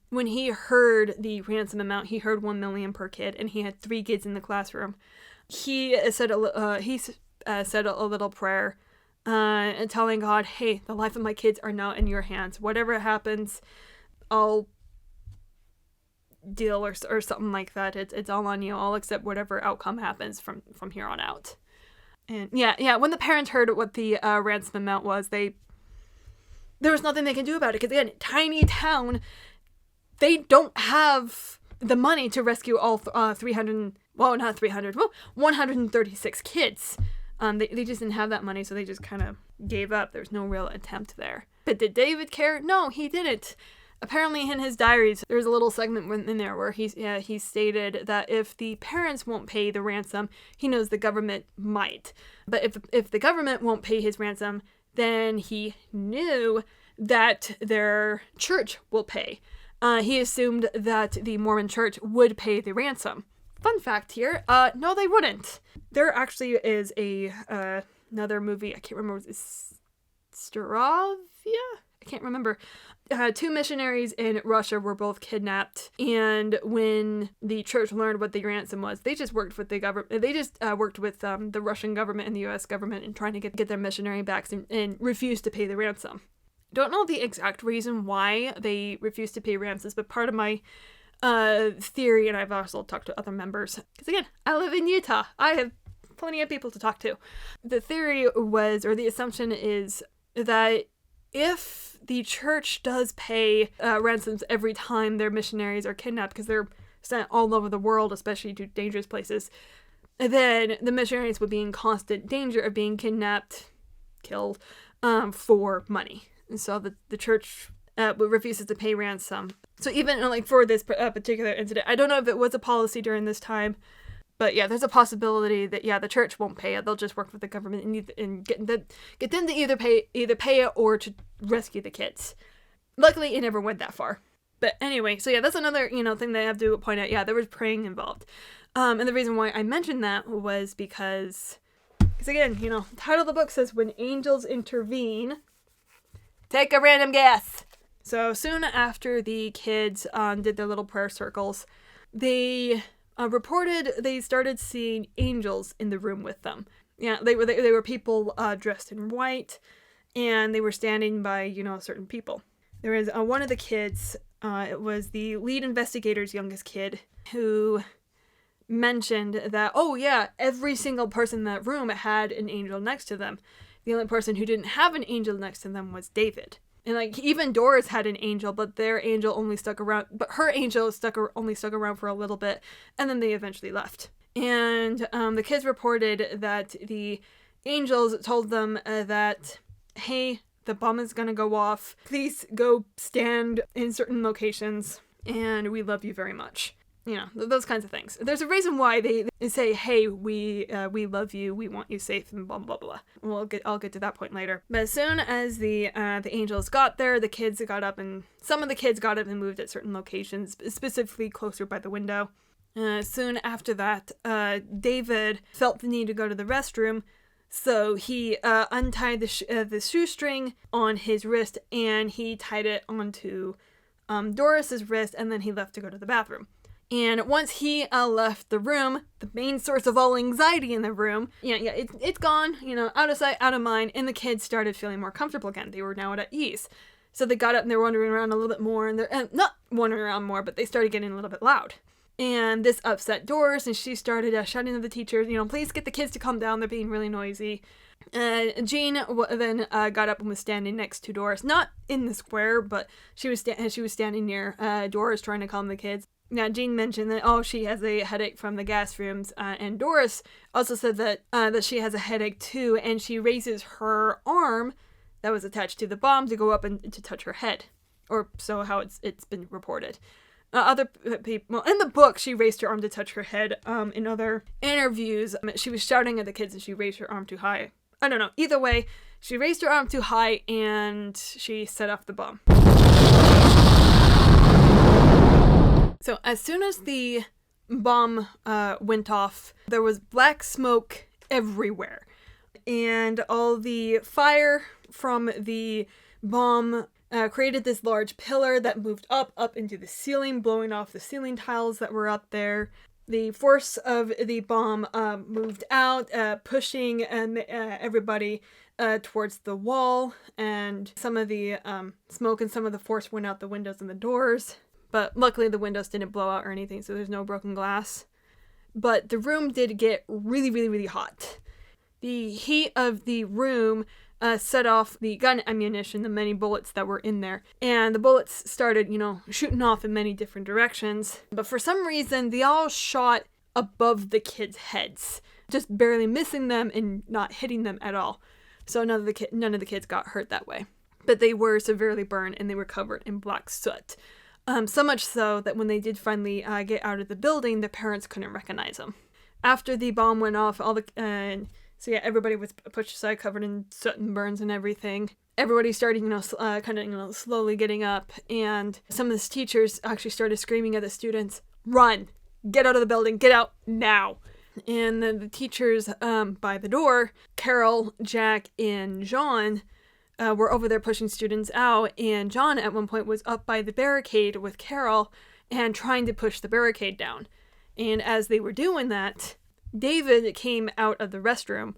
when he heard the ransom amount, he heard $1 million per kid, and he had 3 kids in the classroom. He said a little prayer, telling God, "Hey, the life of my kids are now in your hands. Whatever happens, I'll deal," or something like that. It's all on you. I'll accept whatever outcome happens from here on out. And yeah, when the parents heard what the ransom amount was, there was nothing they can do about it. Because again, tiny town, they don't have the money to rescue all 136 kids. They just didn't have that money, so they just kind of gave up. There's no real attempt there. But did David care? No, he didn't. Apparently in his diaries, there's a little segment in there where he stated that if the parents won't pay the ransom, he knows the government might. But if the government won't pay his ransom, then he knew that their church will pay. He assumed that the Mormon church would pay the ransom. Fun fact here, no, they wouldn't. There actually is another movie, I can't remember, was it Staravia? I can't remember. 2 missionaries in Russia were both kidnapped, and when the church learned what the ransom was, they just worked with the government. They just worked with the Russian government and the U.S. government in trying to get their missionary backs and refused to pay the ransom. Don't know the exact reason why they refused to pay ransoms, but part of my theory, and I've also talked to other members, because again, I live in Utah. I have plenty of people to talk to. The theory was, or the assumption is, that if the church does pay ransoms every time their missionaries are kidnapped, because they're sent all over the world, especially to dangerous places, then the missionaries would be in constant danger of being kidnapped, killed, for money. And so the church refuses to pay ransom. So even for this particular incident, I don't know if it was a policy during this time, but yeah, there's a possibility that the church won't pay it. They'll just work with the government and get them to either pay it or to rescue the kids. Luckily, it never went that far. But anyway, so that's another thing that I have to point out. Yeah, there was praying involved, and the reason why I mentioned that was because again, the title of the book says "When Angels Intervene." Take a random guess. So soon after the kids did their little prayer circles, they reported they started seeing angels in the room with them. Yeah, they were people dressed in white, and they were standing by certain people. There was one of the kids. It was the lead investigator's youngest kid who mentioned that every single person in that room had an angel next to them. The only person who didn't have an angel next to them was David. And even Doris had an angel, but their angel only stuck around. But her angel only stuck around for a little bit, and then they eventually left. And the kids reported that the angels told them that, "Hey, the bomb is gonna go off. Please go stand in certain locations, and we love you very much." Those kinds of things. There's a reason why they say, "Hey, we love you, we want you safe," and blah blah blah. I'll get to that point later. But as soon as the angels got there, the kids got up, and some of the kids got up and moved at certain locations, specifically closer by the window. Soon after that, David felt the need to go to the restroom, so he untied the shoestring on his wrist, and he tied it onto Doris's wrist, and then he left to go to the bathroom. And once he left the room, the main source of all anxiety in the room, it's gone, out of sight, out of mind, and the kids started feeling more comfortable again. They were now at ease. So they got up and they're wandering around a little bit more, and they're not wandering around more, but they started getting a little bit loud. And this upset Doris, and she started shouting at the teachers, please get the kids to calm down. They're being really noisy. Jean then got up and was standing next to Doris, not in the square, but she was standing near Doris, trying to calm the kids. Now, Jean mentioned that she has a headache from the gas fumes, and Doris also said that she has a headache too, and she raises her arm that was attached to the bomb to go up and to touch her head, or so how it's been reported. Other people in the book, she raised her arm to touch her head. In other interviews, she was shouting at the kids and she raised her arm too high. I don't know. Either way, she raised her arm too high and she set off the bomb. So as soon as the bomb went off, there was black smoke everywhere. And all the fire from the bomb created this large pillar that moved up into the ceiling, blowing off the ceiling tiles that were up there. The force of the bomb moved out, pushing everybody towards the wall, and some of the smoke and some of the force went out the windows and the doors. But luckily the windows didn't blow out or anything, so there's no broken glass. But the room did get really, really, really hot. The heat of the room set off the gun ammunition, the many bullets that were in there. And the bullets started, shooting off in many different directions. But for some reason, they all shot above the kids' heads, just barely missing them and not hitting them at all. So none of the kids got hurt that way. But they were severely burned and they were covered in black soot. So much so that when they did finally get out of the building, the parents couldn't recognize them. After the bomb went off, everybody was pushed aside, covered in soot and burns and everything. Everybody started, slowly getting up, and some of the teachers actually started screaming at the students, "Run! Get out of the building! Get out now!" And then the teachers by the door, Carol, Jack, and John, were over there pushing students out, and John at one point was up by the barricade with Carol and trying to push the barricade down. And as they were doing that, David came out of the restroom,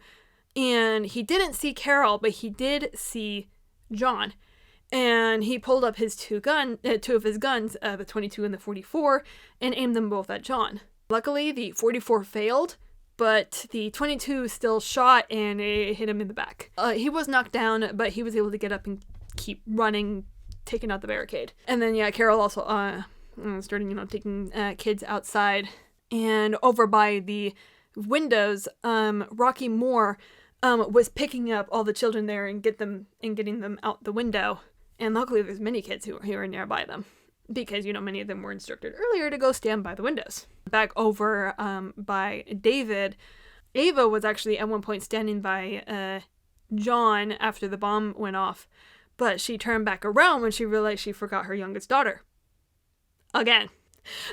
and he didn't see Carol, but he did see John. And he pulled up his two of his guns, the 22 and the 44, and aimed them both at John. Luckily, the 44 failed, but the 22 still shot, and it hit him in the back. He was knocked down, but he was able to get up and keep running, taking out the barricade. And then, Carol also started, taking kids outside. And over by the windows, Rocky Moore was picking up all the children there and getting them out the window. And luckily, there's many kids who were nearby them, because many of them were instructed earlier to go stand by the windows. Back over by David, Ava was actually at one point standing by John after the bomb went off, but she turned back around when she realized she forgot her youngest daughter. Again,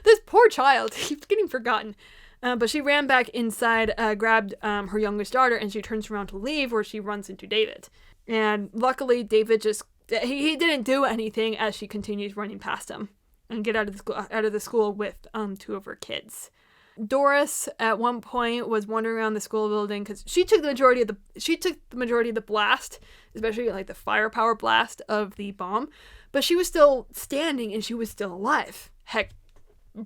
this poor child keeps getting forgotten. But she ran back inside, grabbed her youngest daughter, and she turns around to leave, where she runs into David. And luckily, David he didn't do anything as she continues running past him and get out of the school with two of her kids. Doris at one point was wandering around the school building because she took the majority of the blast, especially like the firepower blast of the bomb, but she was still standing and she was still alive. Heck,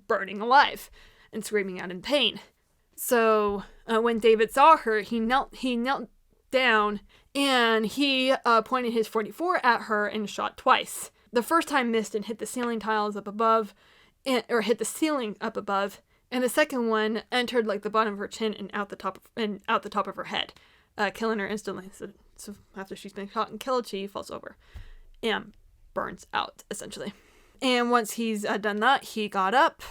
burning alive and screaming out in pain. So when David saw her, he knelt down and he pointed his 44 at her and shot twice. The first time missed and hit the ceiling tiles up above, hit the ceiling up above, and the second one entered like the bottom of her chin and out the top of her head, killing her instantly. So after she's been shot and killed, she falls over and burns out essentially. And once he's done that, he got up.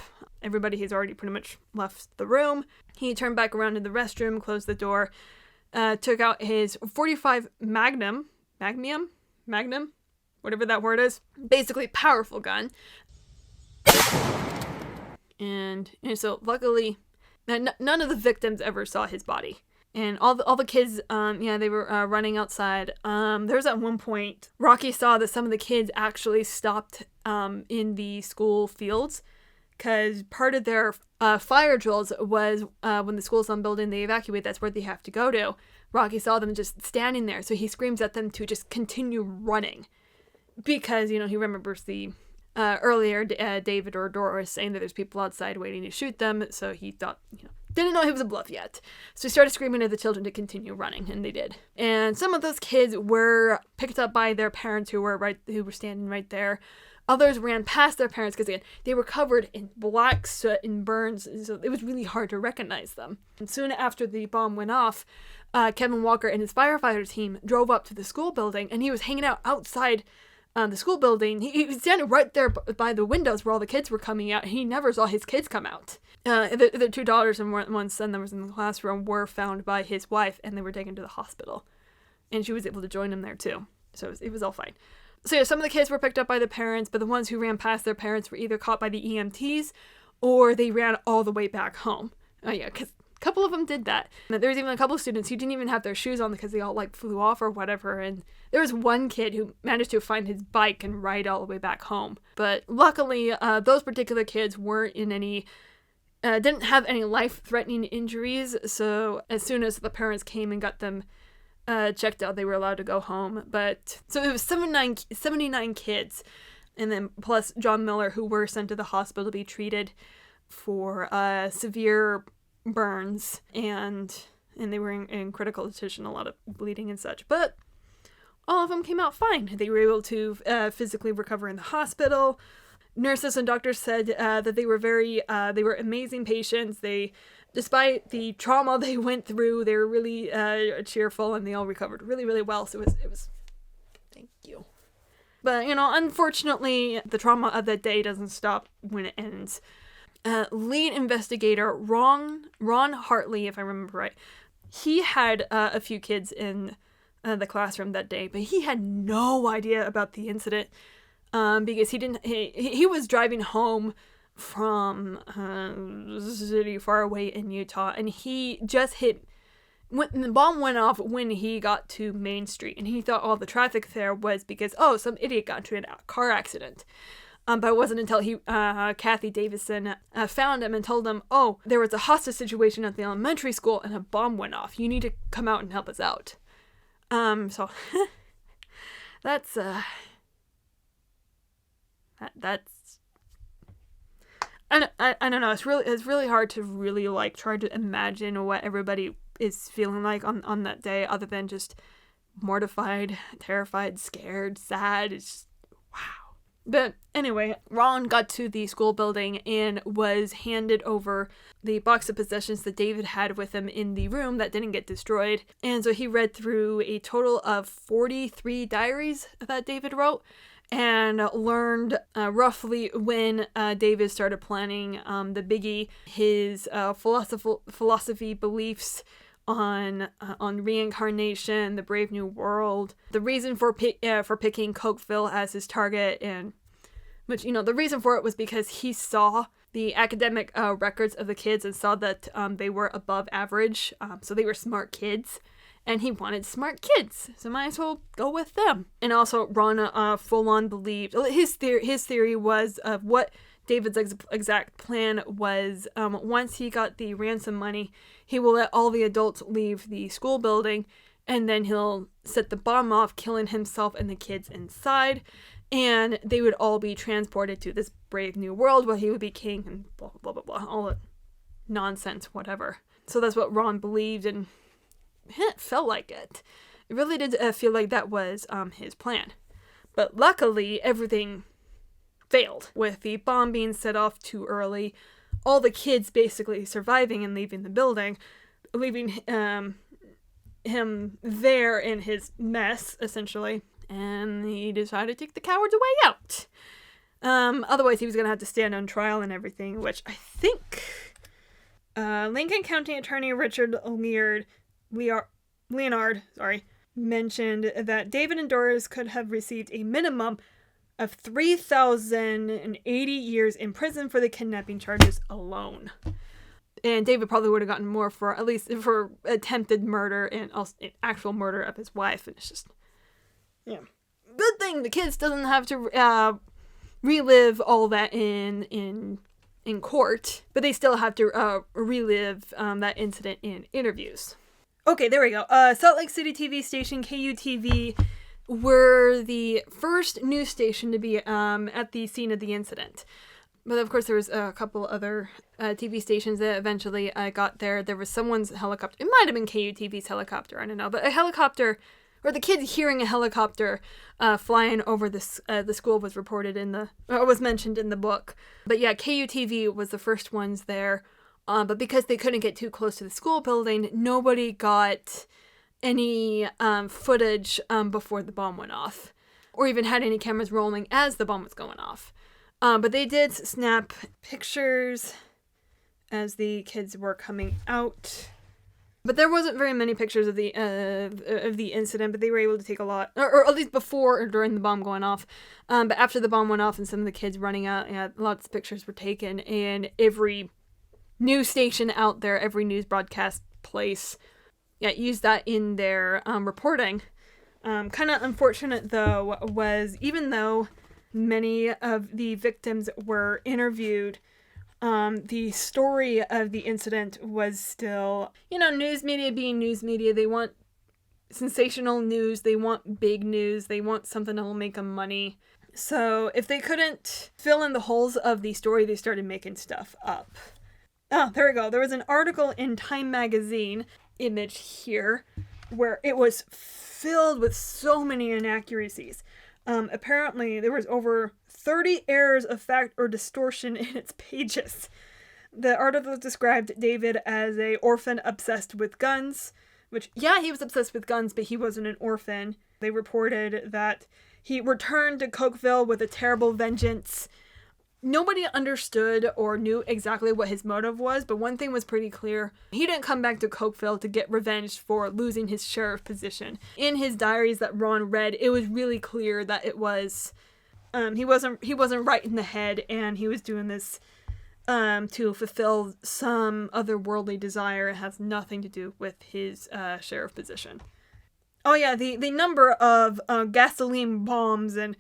Everybody has already pretty much left the room. He turned back around to the restroom, closed the door, took out his 45 Magnum, whatever that word is, basically powerful gun. And so luckily, none of the victims ever saw his body. And all the kids, they were running outside. There was at one point, Rocky saw that some of the kids actually stopped in the school fields, because part of their fire drills was when the school's on building, they evacuate, that's where they have to go to. Rocky saw them just standing there, so he screams at them to just continue running. Because, he remembers the earlier, David or Doris saying that there's people outside waiting to shoot them, so he thought, didn't know he was a bluff yet. So he started screaming at the children to continue running, and they did. And some of those kids were picked up by their parents who were standing right there. Others ran past their parents because, again, they were covered in black soot and burns, so it was really hard to recognize them. And soon after the bomb went off, Kevin Walker and his firefighter team drove up to the school building, and he was hanging out outside the school building. He was standing right there by the windows where all the kids were coming out, and he never saw his kids come out. The two daughters and one son that was in the classroom were found by his wife, and they were taken to the hospital. And she was able to join him there, too. So it was all fine. So yeah, some of the kids were picked up by the parents, but the ones who ran past their parents were either caught by the EMTs or they ran all the way back home. Oh yeah, because a couple of them did that. And there was even a couple of students who didn't even have their shoes on because they all flew off or whatever. And there was one kid who managed to find his bike and ride all the way back home. But luckily, those particular kids weren't in any, didn't have any life-threatening injuries. So as soon as the parents came and got them checked out, they were allowed to go home. But so it was 79 kids, and then plus John Miller, who were sent to the hospital to be treated for severe burns, and they were in critical condition, a lot of bleeding and such. But all of them came out fine. They were able to physically recover in the hospital. Nurses and doctors said that they were amazing patients. Despite the trauma they went through, they were really cheerful, and they all recovered really, really well. So it was thank you. But, unfortunately, the trauma of that day doesn't stop when it ends. Lead investigator Ron Hartley, if I remember right, he had a few kids in the classroom that day, but he had no idea about the incident because he was driving home from a city far away in Utah, and he just when the bomb went off when he got to Main Street, and he thought all the traffic there was because some idiot got into a car accident. But it wasn't until Kathy Davison found him and told him, there was a hostage situation at the elementary school and a bomb went off. You need to come out and help us out. So that's I don't know. It's really hard to really try to imagine what everybody is feeling like on that day, other than just mortified, terrified, scared, sad. It's just, wow. But anyway, Ron got to the school building and was handed over the box of possessions that David had with him in the room that didn't get destroyed. And so he read through a total of 43 diaries that David wrote, and learned roughly when David started planning the biggie, his philosophy beliefs on reincarnation, the Brave New World, the reason for picking Cokeville as his target, and which the reason for it was because he saw the academic records of the kids and saw that they were above average, so they were smart kids. And he wanted smart kids, so might as well go with them. And also, Ron full-on believed, his theory was of what David's exact plan was, once he got the ransom money, he will let all the adults leave the school building, and then he'll set the bomb off, killing himself and the kids inside, and they would all be transported to this brave new world where he would be king, and blah, blah, blah, blah, all that nonsense, whatever. So that's what Ron believed, and it felt like it. It really did feel like that was his plan. But luckily, everything failed, with the bomb being set off too early, all the kids basically surviving and leaving the building, leaving him there in his mess, essentially, and he decided to take the coward's way out. Otherwise, he was going to have to stand on trial and everything, which I think Lincoln County Attorney Richard Leonard mentioned that David and Doris could have received a minimum of 3,080 years in prison for the kidnapping charges alone. And David probably would have gotten more at least for attempted murder and also actual murder of his wife. And it's just, good thing the kids doesn't have to relive all that in court, but they still have to relive that incident in interviews. Okay, there we go. Salt Lake City TV station KUTV were the first news station to be at the scene of the incident. But of course, there was a couple other TV stations that eventually got there. There was someone's helicopter. It might have been KUTV's helicopter. I don't know. But a helicopter, or the kids hearing a helicopter flying over the school was reported was mentioned in the book. But yeah, KUTV was the first ones there. But because they couldn't get too close to the school building, nobody got any footage before the bomb went off, or even had any cameras rolling as the bomb was going off. But they did snap pictures as the kids were coming out. But there wasn't very many pictures of the incident, but they were able to take a lot, or at least before or during the bomb going off. But after the bomb went off and some of the kids running out, yeah, lots of pictures were taken, and every news station out there, every news broadcast place, used that in their reporting. Kind of unfortunate, though, was even though many of the victims were interviewed, the story of the incident was still, news media being news media. They want sensational news. They want big news. They want something that will make them money. So if they couldn't fill in the holes of the story, they started making stuff up. Oh, there we go. There was an article in Time magazine, image here, where it was filled with so many inaccuracies. Apparently, there was over 30 errors of fact or distortion in its pages. The article described David as an orphan obsessed with guns, which, yeah, he was obsessed with guns, but he wasn't an orphan. They reported that he returned to Cokeville with a terrible vengeance. Nobody understood or knew exactly what his motive was, but one thing was pretty clear. He didn't come back to Cokeville to get revenge for losing his sheriff position. In his diaries that Ron read, it was really clear that it was he wasn't right in the head, and he was doing this to fulfill some otherworldly desire. It has nothing to do with his sheriff position. Oh yeah, the number of gasoline bombs and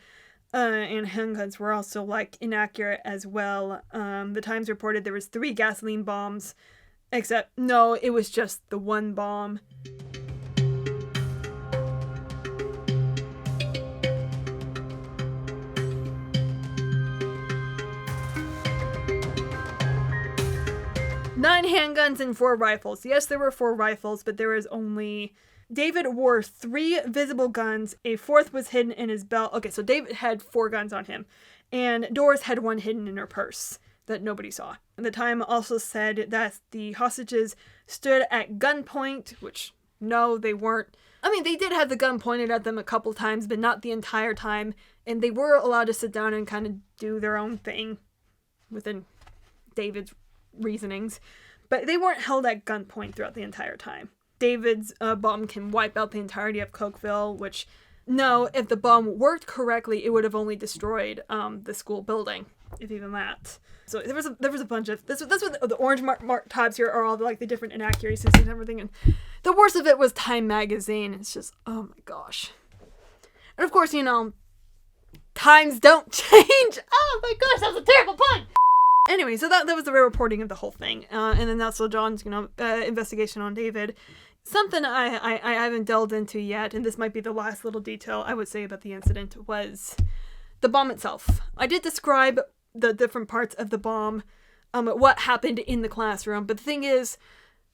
handguns were also inaccurate as well. The Times reported there was 3 gasoline bombs, except no, it was just the one bomb. Nine handguns and 4 rifles. Yes, there were 4 rifles, but there was only... David wore 3 visible guns. A 4th was hidden in his belt. Okay, so David had 4 guns on him. And Doris had 1 hidden in her purse that nobody saw. And the Time also said that the hostages stood at gunpoint, which, no, they weren't. I mean, they did have the gun pointed at them a couple times, but not the entire time. And they were allowed to sit down and kind of do their own thing within David's reasonings. But they weren't held at gunpoint throughout the entire time. David's bomb can wipe out the entirety of Cokeville, which, no, if the bomb worked correctly, it would have only destroyed the school building, if even that. So there was a bunch of... That's what the orange mark tabs here are, all the different inaccuracies and everything. And the worst of it was Time magazine. It's just, oh my gosh. And of course, times don't change. Oh my gosh, that was a terrible pun! Anyway, so that was the real reporting of the whole thing. And then also John's, investigation on David. Something I haven't delved into yet, and this might be the last little detail I would say about the incident, was the bomb itself. I did describe the different parts of the bomb, what happened in the classroom, but the thing is,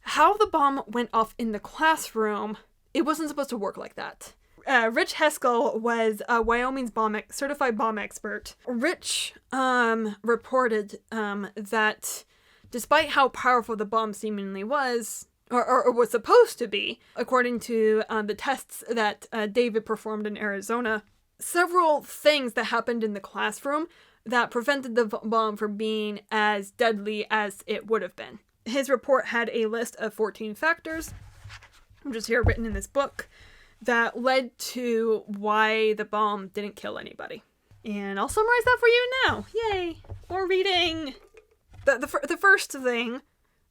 how the bomb went off in the classroom, it wasn't supposed to work like that. Rich Heskell was Wyoming's certified bomb expert. Rich reported that despite how powerful the bomb seemingly was, or was supposed to be, according to the tests that David performed in Arizona, several things that happened in the classroom that prevented the bomb from being as deadly as it would have been. His report had a list of 14 factors, which is here written in this book, that led to why the bomb didn't kill anybody. And I'll summarize that for you now. Yay! More reading! The first thing,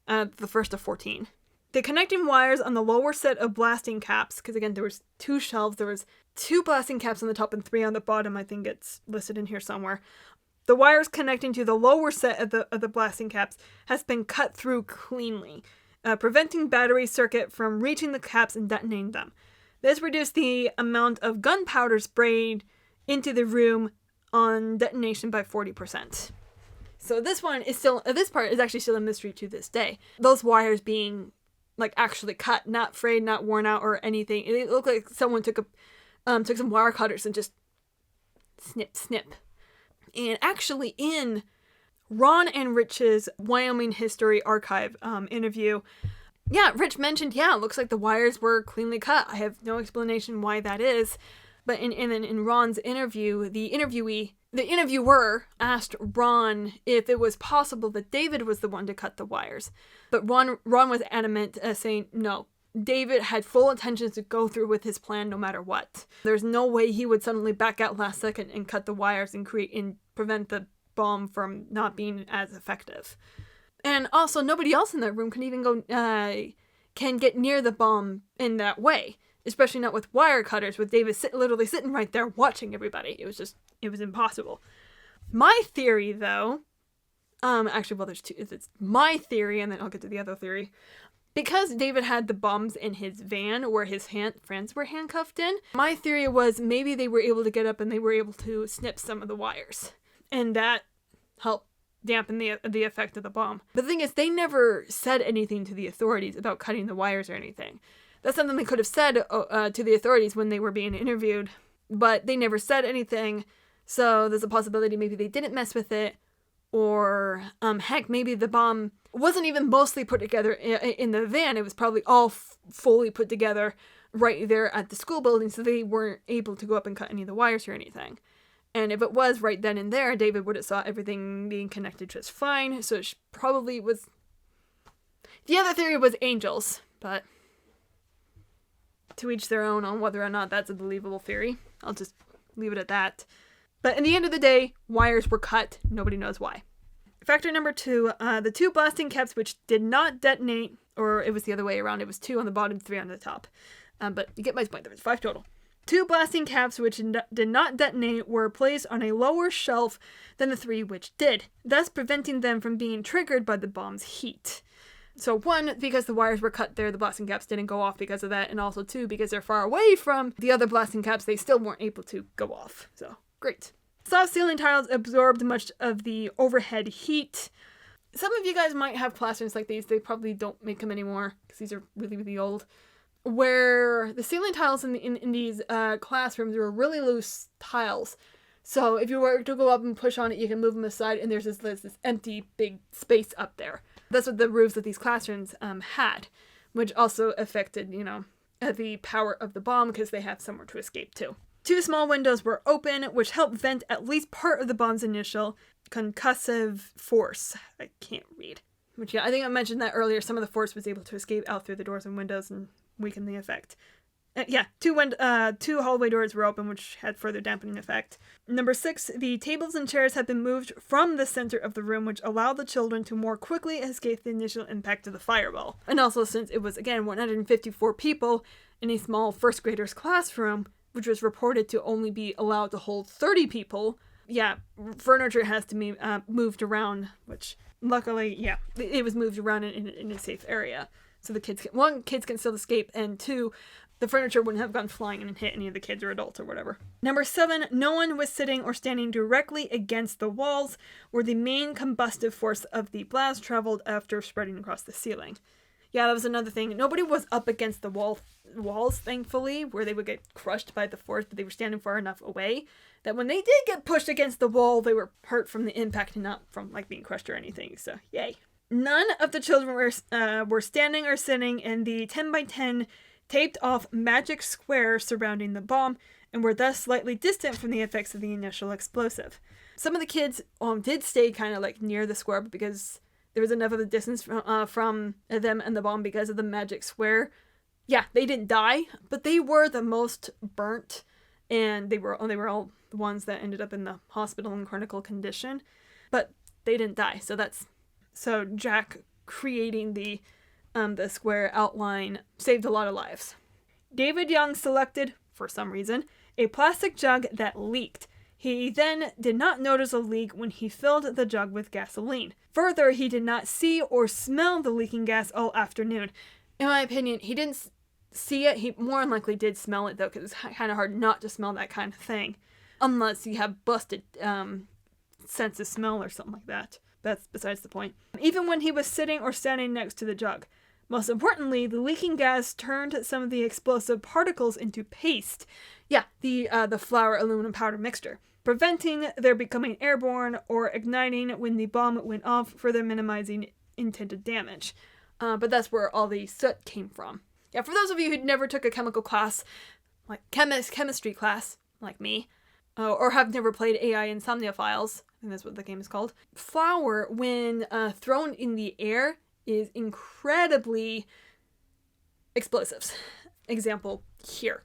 the first of 14. The connecting wires on the lower set of blasting caps, because again, there was 2 shelves, there was 2 blasting caps on the top and 3 on the bottom. I think it's listed in here somewhere. The wires connecting to the lower set of the blasting caps has been cut through cleanly, preventing battery circuit from reaching the caps and detonating them. This reduced the amount of gunpowder sprayed into the room on detonation by 40%. So this part is actually still a mystery to this day. Those wires being like actually cut, not frayed, not worn out or anything. It looked like someone took some wire cutters and just snip. And actually in Ron and Rich's Wyoming History Archive interview, Rich mentioned, it looks like the wires were cleanly cut. I have no explanation why that is. But in Ron's interview, the interviewer asked Ron if it was possible that David was the one to cut the wires. But Ron was adamant, saying no. David had full intentions to go through with his plan no matter what. There's no way he would suddenly back out last second and cut the wires and prevent the bomb from not being as effective. And also, nobody else in that room can get near the bomb in that way. Especially not with wire cutters, with David literally sitting right there watching everybody. It was impossible. My theory, though, there's two. It's my theory, and then I'll get to the other theory. Because David had the bombs in his van where his friends were handcuffed in, my theory was maybe they were able to get up and they were able to snip some of the wires. And that helped dampen the effect of the bomb. But the thing is, they never said anything to the authorities about cutting the wires or anything. That's something they could have said to the authorities when they were being interviewed, but they never said anything, so there's a possibility maybe they didn't mess with it, or maybe the bomb wasn't even mostly put together in the van. It was probably all fully put together right there at the school building, so they weren't able to go up and cut any of the wires or anything. And if it was right then and there, David would have saw everything being connected just fine, so it probably was... The other theory was angels, but... to each their own on whether or not that's a believable theory. I'll just leave it at that. But in the end of the day, wires were cut. Nobody knows why. Factor number 2, the 2 blasting caps which did not detonate, or it was the other way around. It was 2 on the bottom, 3 on the top. But you get my point. There was 5 total. 2 blasting caps which did not detonate were placed on a lower shelf than the 3 which did, thus preventing them from being triggered by the bomb's heat. So 1, because the wires were cut there, the blasting caps didn't go off because of that, and also 2, because they're far away from the other blasting caps, they still weren't able to go off. So, great. Soft ceiling tiles absorbed much of the overhead heat. Some of you guys might have classrooms like these. They probably don't make them anymore, because these are really, really old. Where the ceiling tiles in these classrooms were really loose tiles. So if you were to go up and push on it, you can move them aside, and there's this empty big space up there. That's what the roofs of these classrooms had, which also affected, the power of the bomb because they have somewhere to escape to. 2 small windows were open, which helped vent at least part of the bomb's initial concussive force. I can't read. Which, I think I mentioned that earlier. Some of the force was able to escape out through the doors and windows and weaken the effect. 2 hallway doors were open, which had further dampening effect. Number 6, the tables and chairs had been moved from the center of the room, which allowed the children to more quickly escape the initial impact of the fireball. And also, since it was, again, 154 people in a small first grader's classroom, which was reported to only be allowed to hold 30 people, furniture has to be moved around, which luckily, it was moved around in a safe area. So the kids can still escape, and 2, the furniture wouldn't have gone flying and hit any of the kids or adults or whatever. Number 7, no one was sitting or standing directly against the walls where the main combustive force of the blast traveled after spreading across the ceiling. Yeah, that was another thing. Nobody was up against the walls, thankfully, where they would get crushed by the force, but they were standing far enough away that when they did get pushed against the wall, they were hurt from the impact and not from being crushed or anything, so yay. None of the children were standing or sitting in the 10 by 10 taped off magic square surrounding the bomb, and were thus slightly distant from the effects of the initial explosive. Some of the kids did stay kind of near the square, but because there was enough of a distance from them and the bomb because of the magic square, they didn't die, but they were the most burnt, and they were all the ones that ended up in the hospital in critical condition, but they didn't die. So Jack creating the square outline saved a lot of lives. David Young selected, for some reason, a plastic jug that leaked. He then did not notice a leak when he filled the jug with gasoline. Further, he did not see or smell the leaking gas all afternoon. In my opinion, he didn't see it. He more than likely did smell it, though, because it's kind of hard not to smell that kind of thing. Unless you have busted sense of smell or something like that. That's besides the point. Even when he was sitting or standing next to the jug. Most importantly, the leaking gas turned some of the explosive particles into paste. Yeah, the flour aluminum powder mixture, preventing their becoming airborne or igniting when the bomb went off, further minimizing intended damage. But that's where all the soot came from. Yeah, for those of you who never took a chemical class, like chemistry class, like me, or have never played AI Insomnia Files, I think that's what the game is called, flour, when thrown in the air, is incredibly explosives. Example here.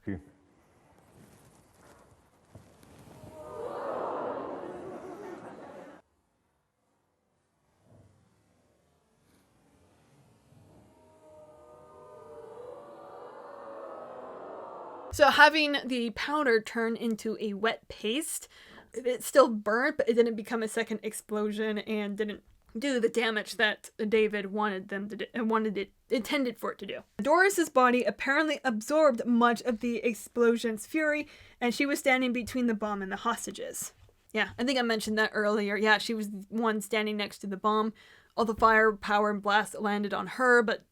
So having the powder turn into a wet paste, it still burnt, but it didn't become a second explosion and didn't do the damage that David wanted them to do and intended for it to do. Doris's body apparently absorbed much of the explosion's fury, and she was standing between the bomb and the hostages. Yeah, I think I mentioned that earlier. Yeah, she was the one standing next to the bomb. All the firepower and blast landed on her, but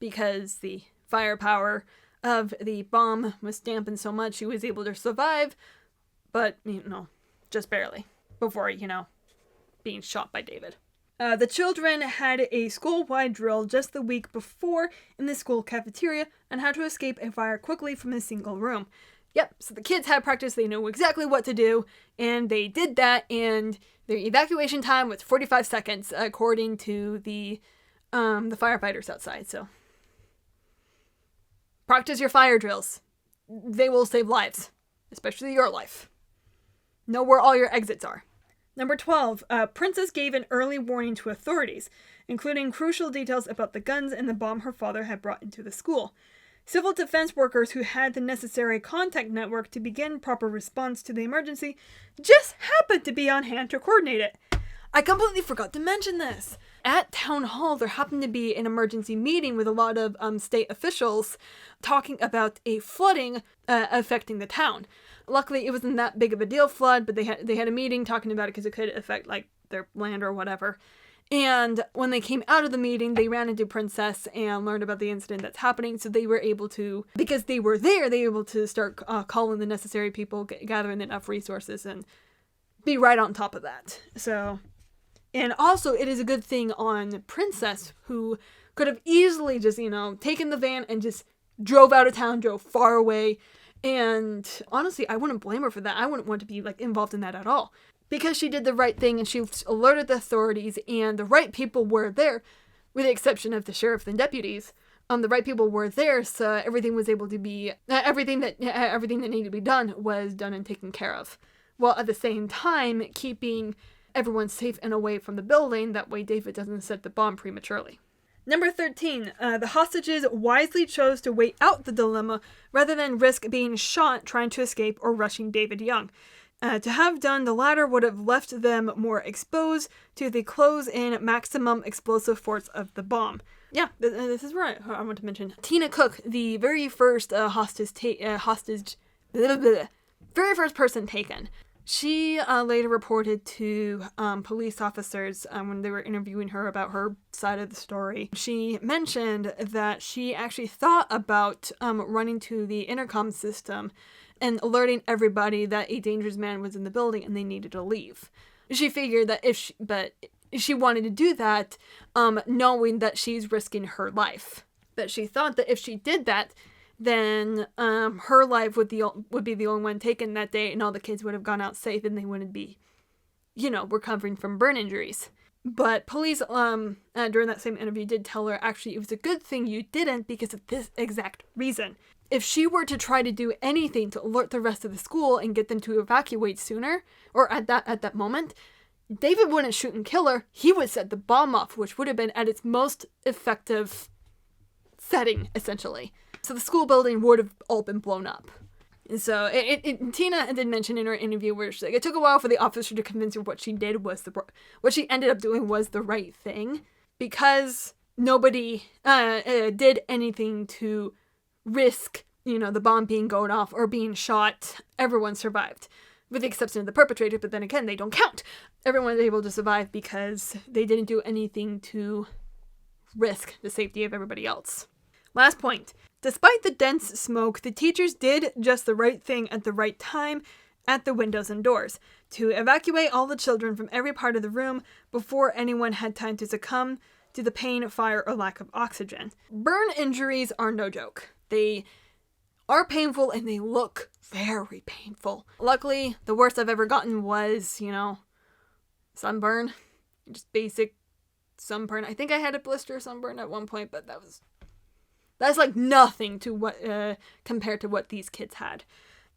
because the firepower of the bomb was dampened so much, she was able to survive, but, just barely, before, being shot by David. The children had a school-wide drill just the week before in the school cafeteria on how to escape a fire quickly from a single room. Yep, so the kids had practice, they knew exactly what to do, and they did that, and their evacuation time was 45 seconds, according to the firefighters outside, so. Practice your fire drills. They will save lives, especially your life. Know where all your exits are. Number 12, Princess gave an early warning to authorities, including crucial details about the guns and the bomb her father had brought into the school. Civil defense workers who had the necessary contact network to begin proper response to the emergency just happened to be on hand to coordinate it. I completely forgot to mention this. At Town Hall, there happened to be an emergency meeting with a lot of state officials talking about a flooding affecting the town. Luckily, it wasn't that big of a deal flood, but they had a meeting talking about it because it could affect their land or whatever. And when they came out of the meeting, they ran into Princess and learned about the incident that's happening. So they were able to, because they were there, they were able to start calling the necessary people, gathering enough resources, and be right on top of that. So, and also it is a good thing on Princess, who could have easily just, taken the van and just drove out of town, drove far away. And honestly, I wouldn't blame her for that. I wouldn't want to be involved in that at all. Because she did the right thing and she alerted the authorities and the right people were there, with the exception of the sheriff and deputies. The right people were there, so everything was able to be, everything that needed to be done was done and taken care of. While at the same time, keeping everyone safe and away from the building, that way David doesn't set the bomb prematurely. Number 13, the hostages wisely chose to wait out the dilemma rather than risk being shot trying to escape or rushing David Young. To have done the latter would have left them more exposed to the close-in maximum explosive force of the bomb. Yeah, this is where I want to mention. Tina Cook, the very first very first person taken. She later reported to police officers when they were interviewing her about her side of the story. She mentioned that she actually thought about running to the intercom system and alerting everybody that a dangerous man was in the building and they needed to leave. She figured that she wanted to do that, knowing that she's risking her life. But she thought that if she did that, then her life would be the only one taken that day, and all the kids would have gone out safe, and they wouldn't be, recovering from burn injuries. But police, during that same interview, did tell her, actually, it was a good thing you didn't because of this exact reason. If she were to try to do anything to alert the rest of the school and get them to evacuate sooner, or at that moment, David wouldn't shoot and kill her. He would set the bomb off, which would have been at its most effective setting, essentially. So the school building would have all been blown up. And so Tina did mention in her interview where she's like, it took a while for the officer to convince her what she did was what she ended up doing was the right thing, because nobody did anything to risk, the bomb being going off or being shot. Everyone survived, with the exception of the perpetrator, but then again, they don't count. Everyone was able to survive because they didn't do anything to risk the safety of everybody else. Last point. Despite the dense smoke, the teachers did just the right thing at the right time at the windows and doors to evacuate all the children from every part of the room before anyone had time to succumb to the pain, fire, or lack of oxygen. Burn injuries are no joke. They are painful and they look very painful. Luckily, the worst I've ever gotten was, sunburn. Just basic sunburn. I think I had a blister sunburn at one point, but that's like nothing to what compared to what these kids had.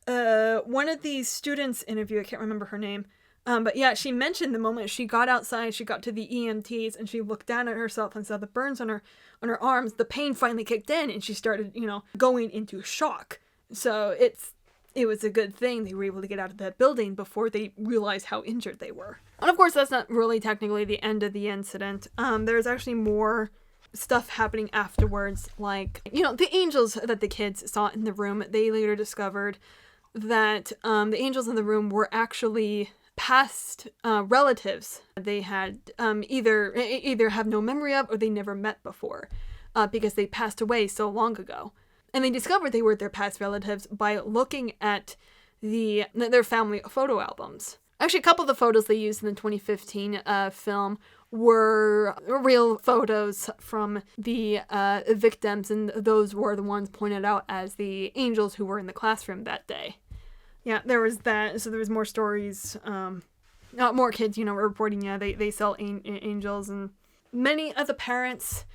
One of these students interview, I can't remember her name, but yeah, she mentioned the moment she got outside, she got to the EMTs, and she looked down at herself and saw the burns on her arms. The pain finally kicked in, and she started, going into shock. So it was a good thing they were able to get out of that building before they realized how injured they were. And of course, that's not really technically the end of the incident. There's actually more stuff happening afterwards, like, the angels that the kids saw in the room. They later discovered that the angels in the room were actually past relatives they had either have no memory of or they never met before because they passed away so long ago. And they discovered they were their past relatives by looking at their family photo albums. Actually, a couple of the photos they used in the 2015 film were real photos from the victims, and those were the ones pointed out as the angels who were in the classroom that day. Yeah, there was that. So there was more stories. More kids, were reporting, they saw angels, and many of the parents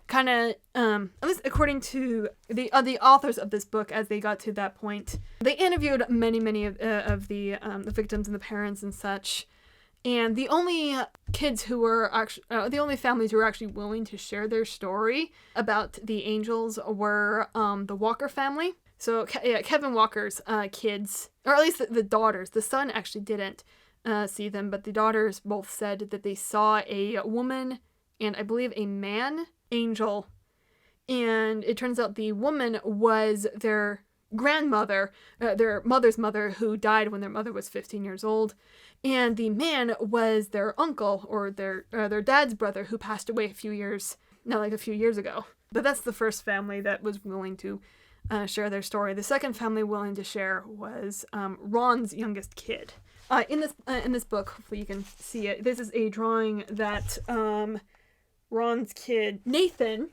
kind of, at least according to the authors of this book, as they got to that point, they interviewed many of the victims and the parents and such. And the only kids who were actually, the only families who were actually willing to share their story about the angels were the Walker family. So Kevin Walker's kids, or at least the daughters, the son actually didn't see them, but the daughters both said that they saw a woman and I believe a man angel. And it turns out the woman was their grandmother, their mother's mother, who died when their mother was 15 years old. And the man was their uncle or their dad's brother who passed away a few years ago. But that's the first family that was willing to share their story. The second family willing to share was Ron's youngest kid. In this book, hopefully you can see it. This is a drawing that Ron's kid Nathan,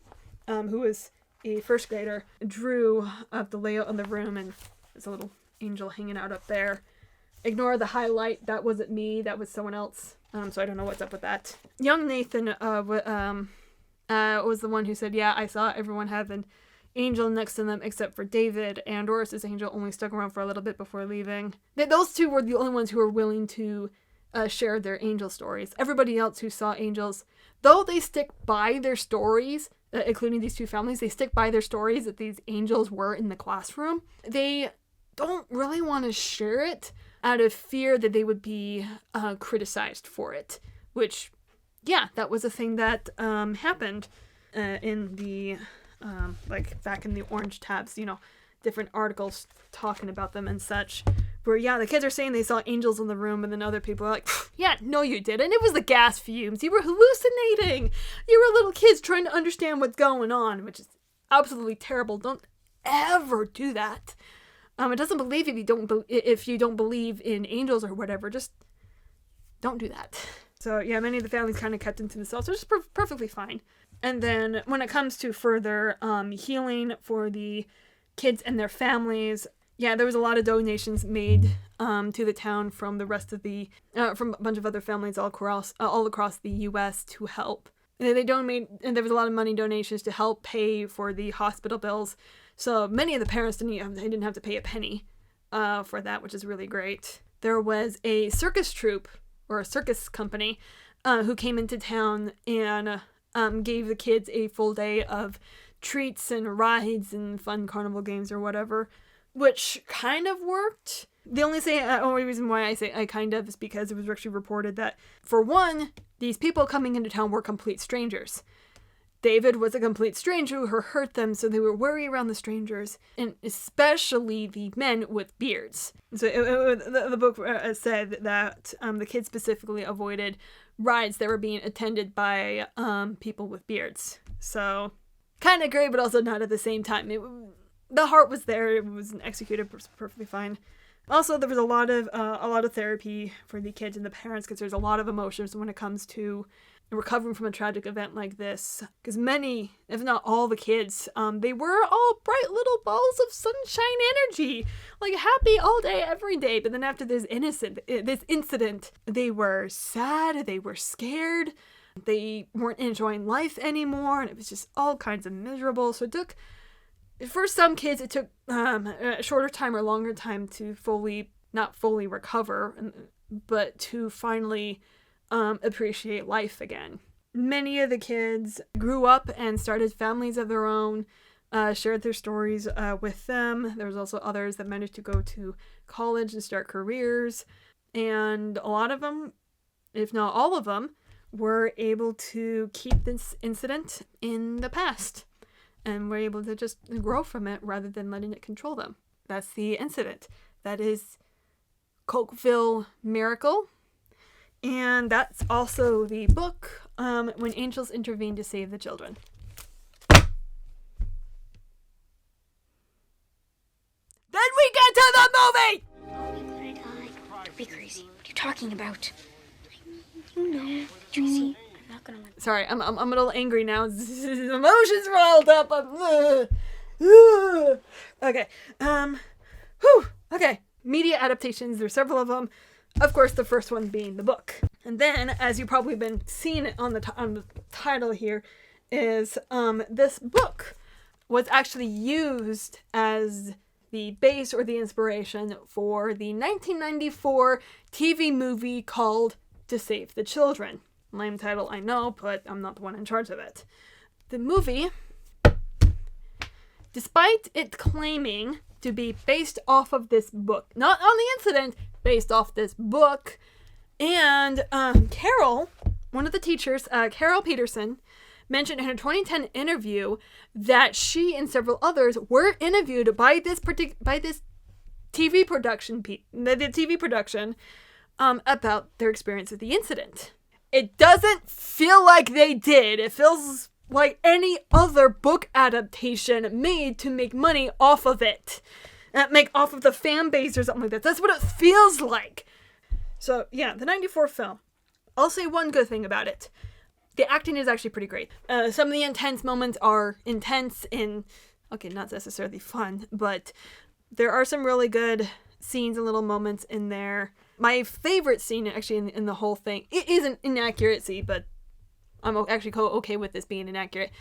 who was a first grader, drew of the layout of the room, and there's a little angel hanging out up there. Ignore the highlight. That wasn't me. That was someone else. So I don't know what's up with that. Young Nathan was the one who said, "Yeah, I saw everyone have an angel next to them except for David, and Doris's angel only stuck around for a little bit before leaving." Those two were the only ones who were willing to share their angel stories. Everybody else who saw angels, though they stick by their stories, including these two families, they stick by their stories that these angels were in the classroom. They don't really want to share it out of fear that they would be criticized for it, which, yeah, that was a thing that happened in the, back in the orange tabs, different articles talking about them and such, where, yeah, the kids are saying they saw angels in the room, and then other people are like, yeah, no you didn't, it was the gas fumes, you were hallucinating, you were little kids trying to understand what's going on, which is absolutely terrible. Don't ever do that. It doesn't believe if you don't believe in angels or whatever, just don't do that. So yeah, many of the families kind of kept into themselves, which is perfectly fine. And then when it comes to further healing for the kids and their families, yeah, there was a lot of donations made to the town from the rest of the from a bunch of other families all across the U.S. to help. And there was a lot of money donations to help pay for the hospital bills. So many of the parents didn't have to pay a penny for that, which is really great. There was a circus troupe or a circus company who came into town and gave the kids a full day of treats and rides and fun carnival games or whatever, which kind of worked. The only reason why I say I kind of is because it was actually reported that, for one, these people coming into town were complete strangers. David was a complete stranger who hurt them, so they were wary around the strangers, and especially the men with beards. So the book said that the kids specifically avoided rides that were being attended by people with beards. So kind of great, but also not at the same time. The heart was there. It was executed perfectly fine. Also, there was a lot of therapy for the kids and the parents, because there's a lot of emotions when it comes to recovering from a tragic event like this. Because many, if not all the kids, they were all bright little balls of sunshine energy, like happy all day, every day. But then after this incident, they were sad, they were scared, they weren't enjoying life anymore, and it was just all kinds of miserable. So it took, for some kids, it took a shorter time or longer time to not fully recover, but to finally appreciate life again. Many of the kids grew up and started families of their own, shared their stories with them. There was also others that managed to go to college and start careers, and a lot of them, if not all of them, were able to keep this incident in the past, and were able to just grow from it rather than letting it control them. That's the incident. That is Cokeville Miracle. And that's also the book, When Angels Intervene to Save the Children. Then we get to the movie! Oh, you're gonna die. Don't be crazy. What are you talking about? You know, Tracy, I'm not gonna let... Sorry, I'm a little angry now. Emotions rolled up. Okay. Okay. Media adaptations. There's several of them. Of course, the first one being the book. And then, as you've probably been seeing it on the title here, is this book was actually used as the base or the inspiration for the 1994 TV movie called To Save the Children. Lame title, I know, but I'm not the one in charge of it. The movie, despite it claiming to be based off of this book, not on the incident, based off this book, and Carol, one of the teachers, Carol Peterson, mentioned in her 2010 interview that she and several others were interviewed by this TV production, about their experience with the incident. It doesn't feel like they did. It feels like any other book adaptation made to make money off of it. Make off of the fan base or something like that. That's what it feels like. So, yeah, the 94 film. I'll say one good thing about it. The acting is actually pretty great. Some of the intense moments are intense and, okay, not necessarily fun, but there are some really good scenes and little moments in there. My favorite scene, actually, in the whole thing, it is an inaccuracy, but I'm actually okay with this being inaccurate,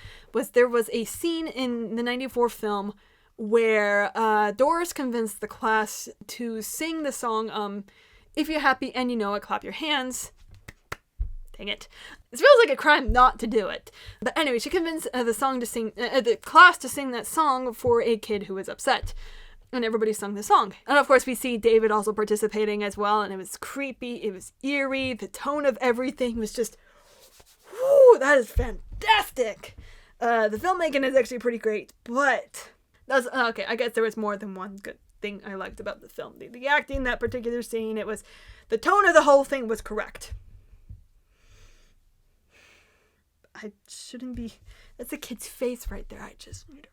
there was a scene in the 94 film where Doris convinced the class to sing the song, If You're Happy and You Know It, Clap Your Hands. Dang it. It feels like a crime not to do it. But anyway, she convinced the class to sing that song for a kid who was upset. And everybody sung the song. And of course we see David also participating as well, and it was creepy, it was eerie, the tone of everything was just, whoo, that is fantastic! The filmmaking is actually pretty great, but that's, okay, I guess there was more than one good thing I liked about the film. The acting, that particular scene, the tone of the whole thing was correct. I shouldn't be, that's a kid's face right there, I just need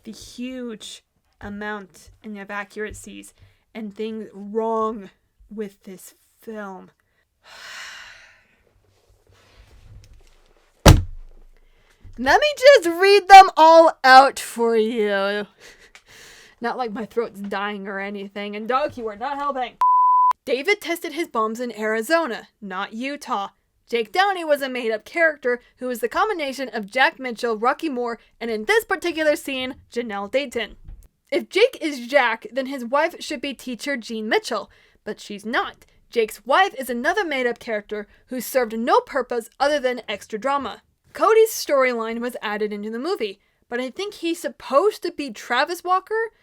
the huge amount of accuracies and things wrong with this film. Let me just read them all out for you. Not like my throat's dying or anything. And dog, you are not helping. David tested his bombs in Arizona, not Utah. Jake Downey was a made-up character who was the combination of Jack Mitchell, Rocky Moore, and in this particular scene, Janelle Dayton. If Jake is Jack, then his wife should be teacher Jean Mitchell, but she's not. Jake's wife is another made-up character who served no purpose other than extra drama. Cody's storyline was added into the movie, but I think he's supposed to be Travis Walker,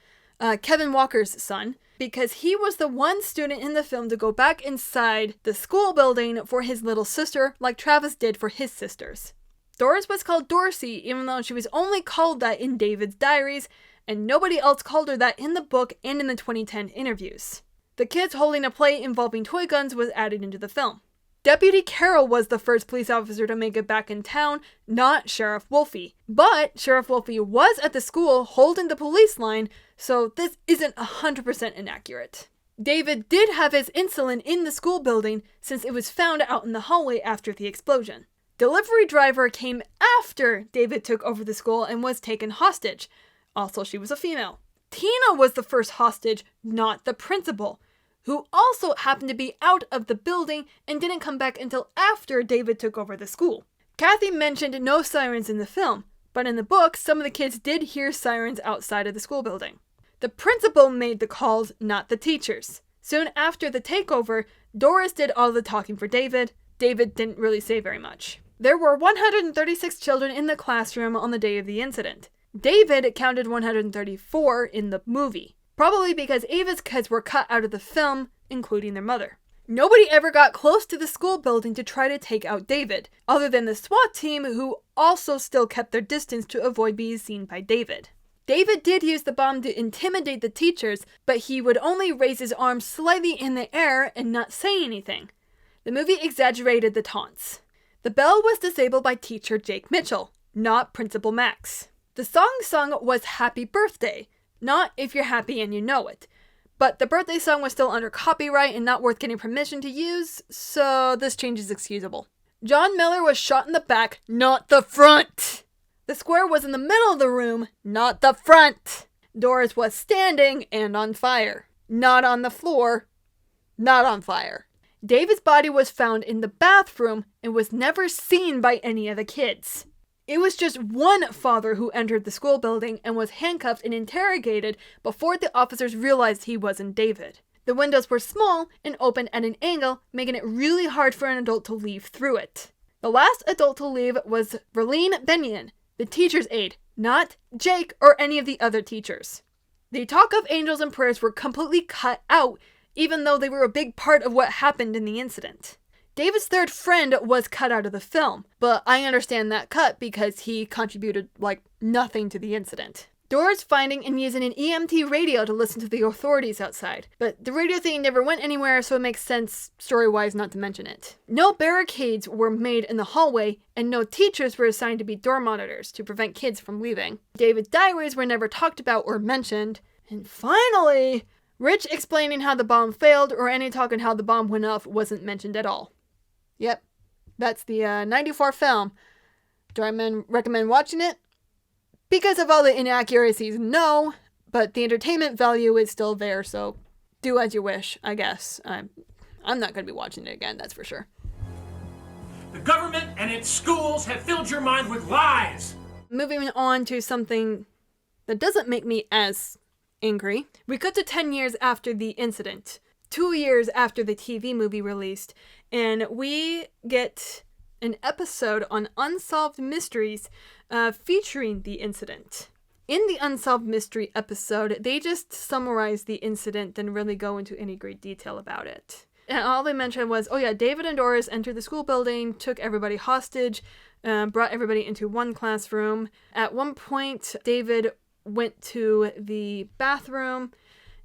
Kevin Walker's son, because he was the one student in the film to go back inside the school building for his little sister, like Travis did for his sisters. Doris was called Dorsey, even though she was only called that in David's diaries, and nobody else called her that in the book and in the 2010 interviews. The kids holding a plate involving toy guns was added into the film. Deputy Carroll was the first police officer to make it back in town, not Sheriff Wolfie. But Sheriff Wolfie was at the school holding the police line, so this isn't 100% inaccurate. David did have his insulin in the school building since it was found out in the hallway after the explosion. Delivery driver came after David took over the school and was taken hostage. Also, she was a female. Tina was the first hostage, not the principal, who also happened to be out of the building and didn't come back until after David took over the school. Kathy mentioned no sirens in the film, but in the book, some of the kids did hear sirens outside of the school building. The principal made the calls, not the teachers. Soon after the takeover, Doris did all the talking for David. David didn't really say very much. There were 136 children in the classroom on the day of the incident. David counted 134 in the movie, probably because Ava's kids were cut out of the film, including their mother. Nobody ever got close to the school building to try to take out David, other than the SWAT team, who also still kept their distance to avoid being seen by David. David did use the bomb to intimidate the teachers, but he would only raise his arm slightly in the air and not say anything. The movie exaggerated the taunts. The bell was disabled by teacher Jake Mitchell, not Principal Max. The song sung was Happy Birthday, not If You're Happy and You Know It. But the birthday song was still under copyright and not worth getting permission to use, so this change is excusable. John Miller was shot in the back, not the front. The square was in the middle of the room, not the front. Doris was standing and on fire, not on the floor, not on fire. David's body was found in the bathroom and was never seen by any of the kids. It was just one father who entered the school building and was handcuffed and interrogated before the officers realized he wasn't David. The windows were small and open at an angle, making it really hard for an adult to leave through it. The last adult to leave was Verlene Benyon, the teacher's aide, not Jake or any of the other teachers. The talk of angels and prayers were completely cut out, even though they were a big part of what happened in the incident. David's third friend was cut out of the film, but I understand that cut because he contributed nothing to the incident. Doris finding and using an EMT radio to listen to the authorities outside, but the radio thing never went anywhere, so it makes sense story-wise not to mention it. No barricades were made in the hallway, and no teachers were assigned to be door monitors to prevent kids from leaving. David's diaries were never talked about or mentioned. And finally, Rich explaining how the bomb failed or any talk on how the bomb went off wasn't mentioned at all. Yep, that's the 94 film. Do I recommend watching it? Because of all the inaccuracies, no, but the entertainment value is still there, so do as you wish, I guess. I'm not going to be watching it again, that's for sure. The government and its schools have filled your mind with lies. Moving on to something that doesn't make me as angry. We cut to 10 years after the incident, 2 years after the TV movie released, and we get an episode on Unsolved Mysteries featuring the incident. In the Unsolved Mystery episode, they just summarize the incident and really go into any great detail about it. And all they mentioned was, David and Doris entered the school building, took everybody hostage, brought everybody into one classroom. At one point, David went to the bathroom,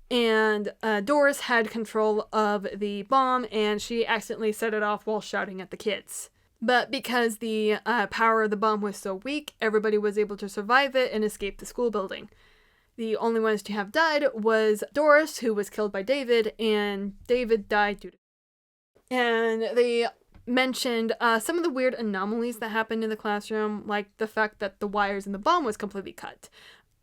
and Doris had control of the bomb, and she accidentally set it off while shouting at the kids. But because the power of the bomb was so weak, everybody was able to survive it and escape the school building. The only ones to have died was Doris, who was killed by David, and David died due to... And they mentioned some of the weird anomalies that happened in the classroom, like the fact that the wires in the bomb was completely cut.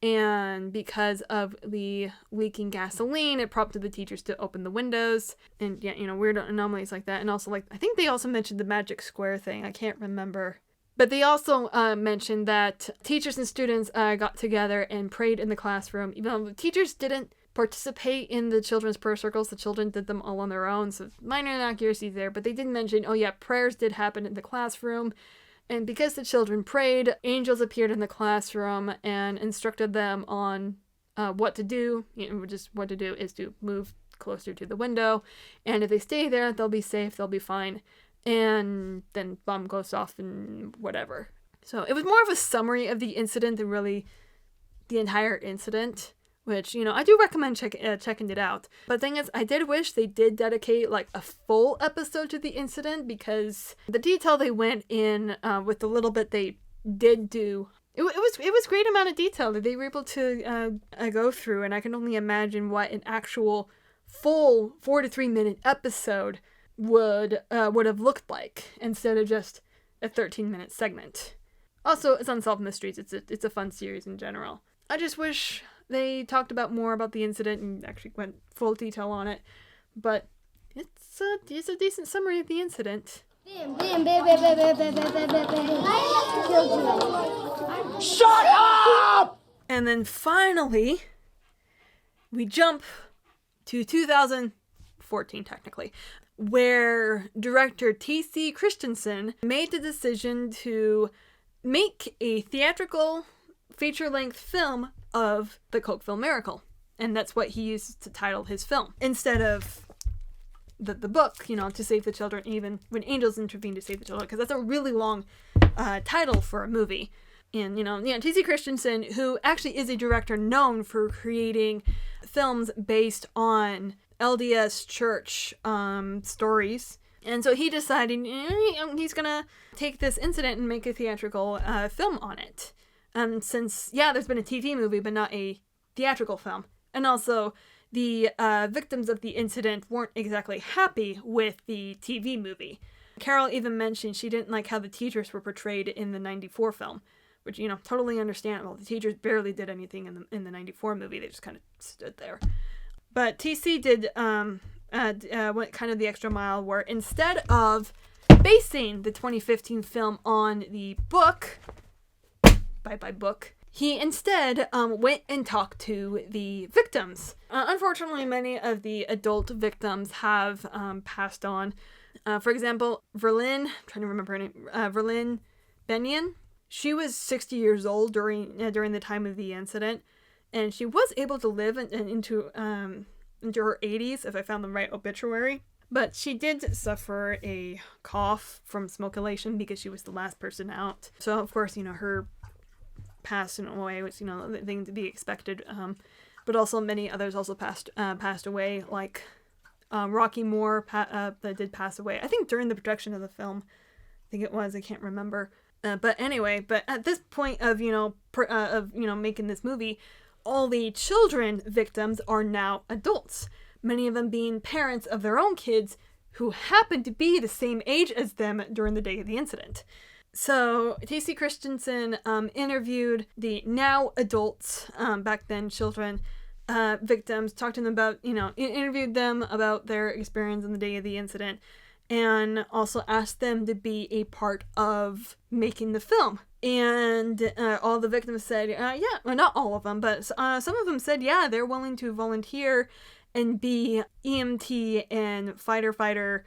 And because of the leaking gasoline, it prompted the teachers to open the windows. And weird anomalies like that. And also, I think they also mentioned the magic square thing. I can't remember. But they also mentioned that teachers and students got together and prayed in the classroom. Even though the teachers didn't participate in the children's prayer circles, the children did them all on their own. So minor inaccuracies there. But they did mention, prayers did happen in the classroom. And because the children prayed, angels appeared in the classroom and instructed them on what to do. Just what to do is to move closer to the window. And if they stay there, they'll be safe, they'll be fine. And then bomb goes off and whatever. So it was more of a summary of the incident than really the entire incident, which, you know, I do recommend checking it out. But the thing is, I did wish they did dedicate like a full episode to the incident, because the detail they went in with the little bit they did do, it was great amount of detail that they were able to go through, and I can only imagine what an actual full 4 to 3 minute episode would have looked like instead of just a 13-minute segment. Also, it's Unsolved Mysteries. It's a fun series in general. I just wish they talked about more about the incident and actually went full detail on it. But it's a decent summary of the incident. Shut up! And then finally, we jump to 2014, technically, where director T.C. Christensen made the decision to make a theatrical feature-length film of the Cokeville Miracle. And that's what he used to title his film, instead of the book, you know, To Save the Children, even when angels intervene to save the children, because that's a really long title for a movie. And, you know, T.C. Christensen, who actually is a director known for creating films based on LDS church stories. And so he decided he's gonna take this incident and make a theatrical film on it. Since, there's been a TV movie, but not a theatrical film. And also, the victims of the incident weren't exactly happy with the TV movie. Carol even mentioned she didn't like how the teachers were portrayed in the 94 film, which, you know, totally understandable. The teachers barely did anything in the 94 movie. They just kind of stood there. But TC did went kind of the extra mile, where instead of basing the 2015 film on the book, book, he instead went and talked to the victims. Unfortunately, many of the adult victims have passed on. For example, Verlyn, I'm trying to remember her name, Verlyn Benyon. She was 60 years old during the time of the incident, and she was able to live into her 80s, if I found the right obituary. But she did suffer a cough from smoke inhalation because she was the last person out. So, of course, you know, her passing away was, you know, the thing to be expected. But also many others also passed away, like Rocky Moore that did pass away. I think during the production of the film. I think it was. I can't remember. But anyway, but at this point of making this movie, all the children victims are now adults. Many of them being parents of their own kids who happen to be the same age as them during the day of the incident. So T.C. Christensen interviewed the now adults, back then children, victims, talked to them about, interviewed them about their experience on the day of the incident, and also asked them to be a part of making the film. And all the victims said, not all of them, but some of them said, they're willing to volunteer and be EMT and fighter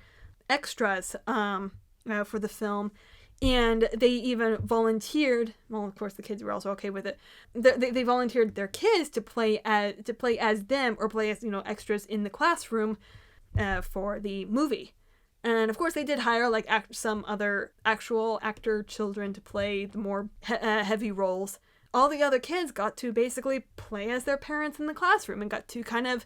extras for the film. And they even volunteered, well, of course the kids were also okay with it, they volunteered their kids to play as them, or play as, extras in the classroom for the movie. And of course they did hire some other actual actor children to play the more heavy roles. All the other kids got to basically play as their parents in the classroom and got to kind of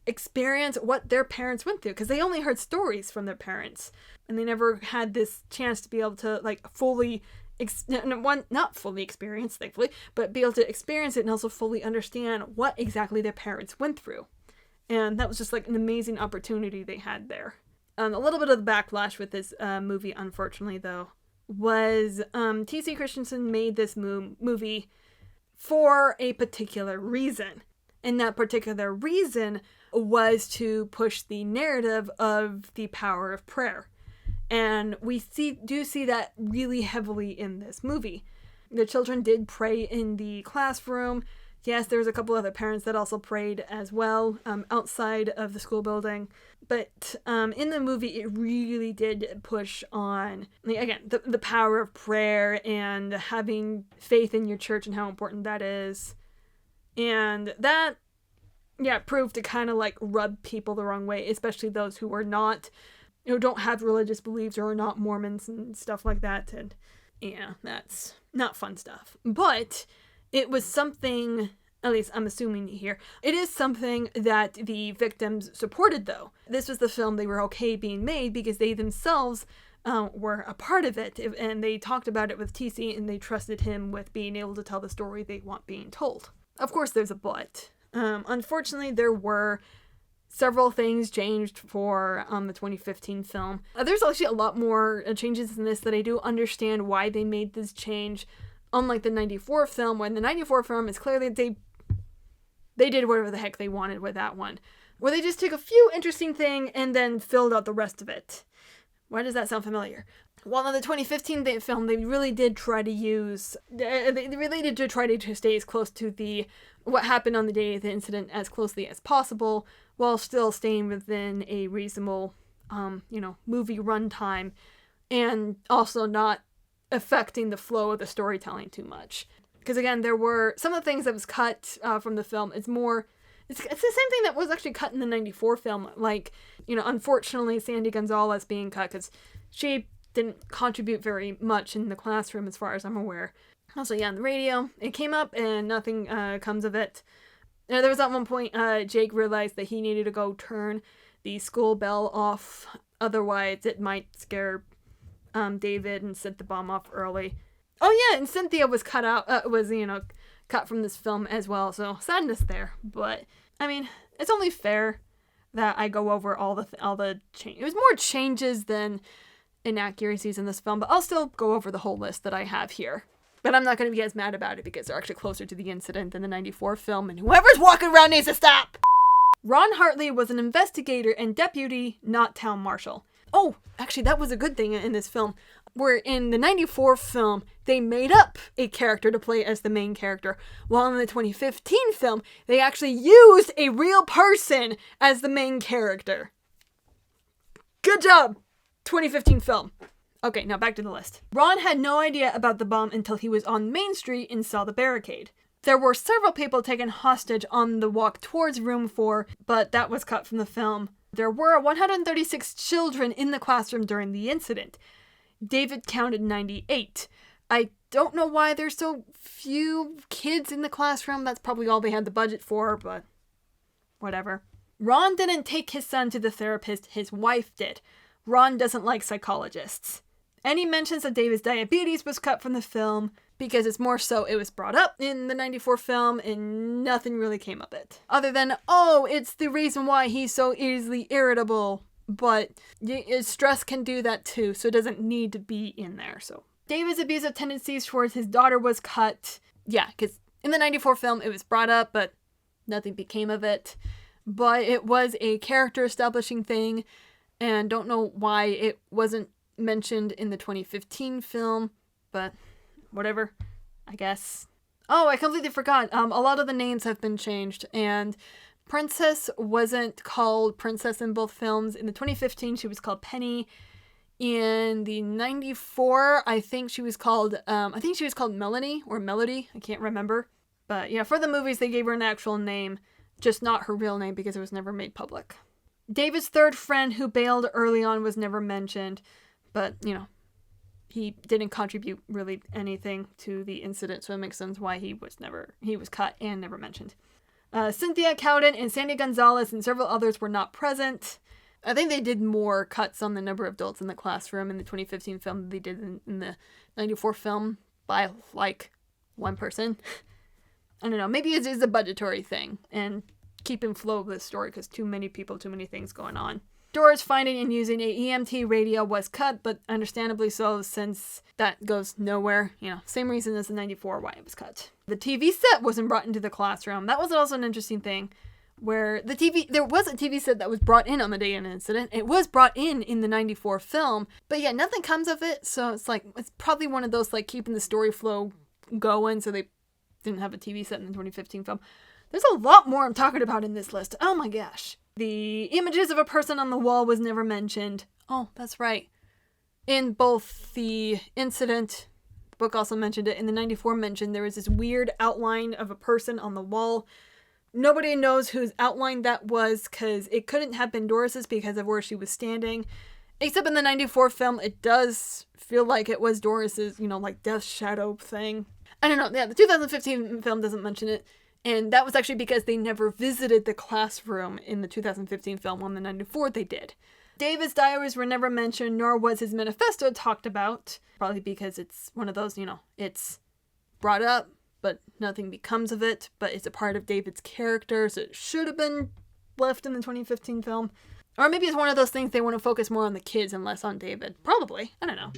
experience what their parents went through, because they only heard stories from their parents and they never had this chance to be able to fully not fully experience, thankfully, but be able to experience it and also fully understand what exactly their parents went through. And that was just an amazing opportunity they had there. A little bit of the backlash with this movie, unfortunately, though, was T.C. Christensen made this movie for a particular reason. And that particular reason was to push the narrative of the power of prayer. And we do see that really heavily in this movie. The children did pray in the classroom. Yes, there was a couple other parents that also prayed as well outside of the school building. But in the movie, it really did push on, again, the power of prayer and having faith in your church and how important that is. And that, proved to kind of rub people the wrong way, especially those who are not, don't have religious beliefs or are not Mormons and stuff like that. And that's not fun stuff. But it was something, at least I'm assuming here, it is something that the victims supported, though. This was the film they were okay being made because they themselves were a part of it, and they talked about it with TC, and they trusted him with being able to tell the story they want being told. Of course, there's a but. Unfortunately, there were several things changed for the 2015 film. There's actually a lot more changes in this that I do understand why they made this change, unlike the 94 film, when the 94 film is clearly they did whatever the heck they wanted with that one, where they just took a few interesting things and then filled out the rest of it. Why does that sound familiar? While in the 2015 film, they really did try to use, they really did try to stay as close to what happened on the day of the incident as closely as possible, while still staying within a reasonable, movie runtime, and also not affecting the flow of the storytelling too much. Because again, there were some of the things that was cut from the film. It's the same thing that was actually cut in the 94 film. Like, unfortunately, Sandy Gonzalez being cut because she didn't contribute very much in the classroom as far as I'm aware. Also, on the radio, it came up and nothing comes of it. There was at one point, Jake realized that he needed to go turn the school bell off, otherwise it might scare David, and set the bomb off early. Oh yeah, and Cynthia was cut out, cut from this film as well, so sadness there. But, I mean, it's only fair that I go over all the change. It was more changes than inaccuracies in this film, but I'll still go over the whole list that I have here. But I'm not going to be as mad about it because they're actually closer to the incident than the 94 film, and whoever's walking around needs to stop! Ron Hartley was an investigator and deputy, not town marshal. Oh, actually, that was a good thing in this film, where in the 94 film, they made up a character to play as the main character, while in the 2015 film, they actually used a real person as the main character. Good job, 2015 film. Okay, now back to the list. Ron had no idea about the bomb until he was on Main Street and saw the barricade. There were several people taken hostage on the walk towards room 4, but that was cut from the film. There were 136 children in the classroom during the incident. David counted 98. I don't know why there's so few kids in the classroom. That's probably all they had the budget for, but whatever. Ron didn't take his son to the therapist, his wife did. Ron doesn't like psychologists. Any mentions of David's diabetes was cut from the film because it's more so it was brought up in the 94 film and nothing really came of it. Other than, it's the reason why he's so easily irritable, but stress can do that too, so it doesn't need to be in there. So David's abusive tendencies towards his daughter was cut. Yeah, because in the 94 film it was brought up, but nothing became of it. But it was a character establishing thing, and don't know why it wasn't mentioned in the 2015 film, but whatever, I guess. Oh, I completely forgot. A lot of the names have been changed, and Princess wasn't called Princess in both films. In the 2015, she was called Penny. In the 94, I think she was called Melanie or Melody. I can't remember. But yeah, for the movies, they gave her an actual name, just not her real name because it was never made public. David's third friend who bailed early on was never mentioned, but, he didn't contribute really anything to the incident, so it makes sense why he was cut and never mentioned. Cynthia Cowden and Sandy Gonzalez and several others were not present. I think they did more cuts on the number of adults in the classroom in the 2015 film than they did in the 94 film by, one person. I don't know, maybe it is a budgetary thing, and keeping flow of the story because too many people, too many things going on. Dora's finding and using a EMT radio was cut, but understandably so since that goes nowhere. Same reason as the 94 why it was cut. The TV set wasn't brought into the classroom. That was also an interesting thing where there was a TV set that was brought in on the day of an incident. It was brought in the 94 film, but yeah, nothing comes of it. So it's probably one of those keeping the story flow going, so they didn't have a TV set in the 2015 film. There's a lot more I'm talking about in this list. Oh my gosh. The images of a person on the wall was never mentioned. Oh, that's right. In both the incident, the book also mentioned it, in the 94 mentioned, there was this weird outline of a person on the wall. Nobody knows whose outline that was because it couldn't have been Doris's because of where she was standing. Except in the 94 film, it does feel like it was Doris's, like death shadow thing. I don't know. Yeah, the 2015 film doesn't mention it. And that was actually because they never visited the classroom in the 2015 film. On the 94 they did. David's diaries were never mentioned, nor was his manifesto talked about. Probably because it's one of those, it's brought up, but nothing becomes of it. But it's a part of David's character, so it should have been left in the 2015 film. Or maybe it's one of those things they want to focus more on the kids and less on David. Probably. I don't know.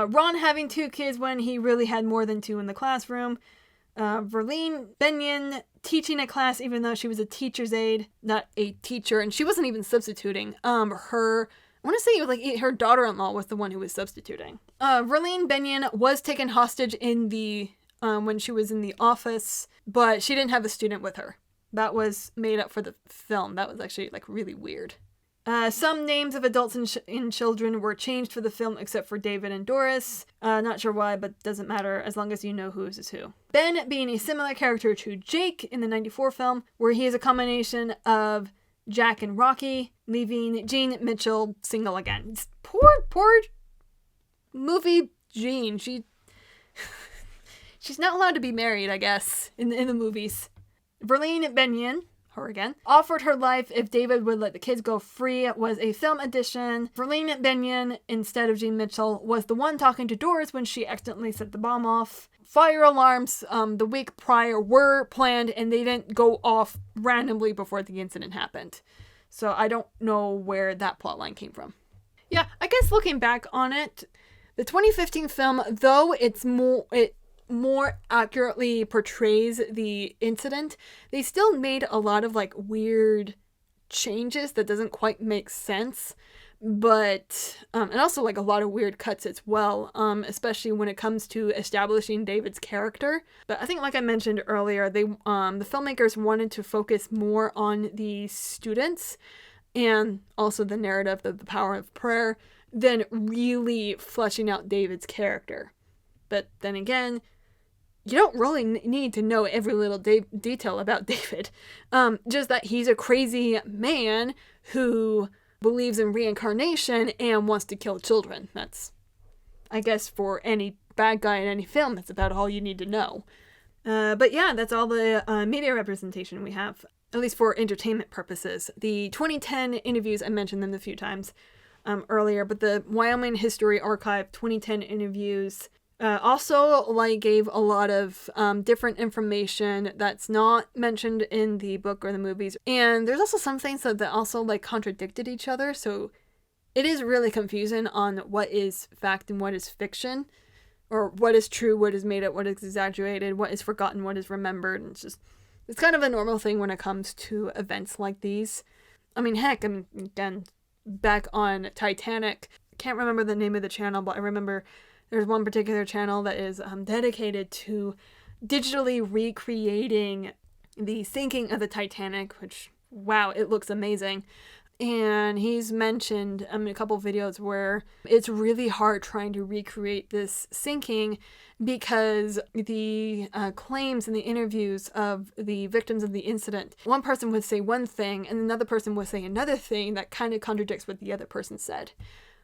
Ron having 2 kids when he really had more than 2 in the classroom. Verlene Benyon teaching a class even though she was a teacher's aide, not a teacher, and she wasn't even substituting. I want to say it was like her daughter-in-law was the one who was substituting. Verlene Benyon was taken hostage in the when she was in the office, but she didn't have a student with her. That was made up for the film. That was actually really weird. Some names of adults and children were changed for the film except for David and Doris. Not sure why, but doesn't matter as long as you know whose is who. Ben being a similar character to Jake in the 94 film, where he is a combination of Jack and Rocky, leaving Jean Mitchell single again. Poor movie Jean. She's not allowed to be married, I guess, in the movies. Verlene Benyon, her again, offered her life if David would let the kids go free. It was a film edition. Verlene Benyon, instead of Jean Mitchell, was the one talking to Doris when she accidentally set the bomb off. Fire alarms the week prior were planned and they didn't go off randomly before the incident happened. So I don't know where that plotline came from. Yeah, I guess looking back on it, the 2015 film, though it more accurately portrays the incident, they still made a lot of weird changes that doesn't quite make sense, but and also a lot of weird cuts as well, especially when it comes to establishing David's character. But I think, like I mentioned earlier, the filmmakers wanted to focus more on the students and also the narrative of the power of prayer than really fleshing out David's character. But then again, you don't really need to know every little detail about David. Just that he's a crazy man who believes in reincarnation and wants to kill children. That's, I guess, for any bad guy in any film, that's about all you need to know. But yeah, that's all the media representation we have, at least for entertainment purposes. The 2010 interviews, I mentioned them a few times earlier, but the Wyoming History Archive 2010 interviews also gave a lot of different information that's not mentioned in the book or the movies. And there's also some things that also contradicted each other. So it is really confusing on what is fact and what is fiction, or what is true, what is made up, what is exaggerated, what is forgotten, what is remembered. And it's kind of a normal thing when it comes to events like these. Again, back on Titanic, I can't remember the name of the channel, but I remember there's one particular channel that is dedicated to digitally recreating the sinking of the Titanic, which, wow, it looks amazing. And he's mentioned a couple videos where it's really hard trying to recreate this sinking because the claims in the interviews of the victims of the incident, one person would say one thing and another person would say another thing that kind of contradicts what the other person said.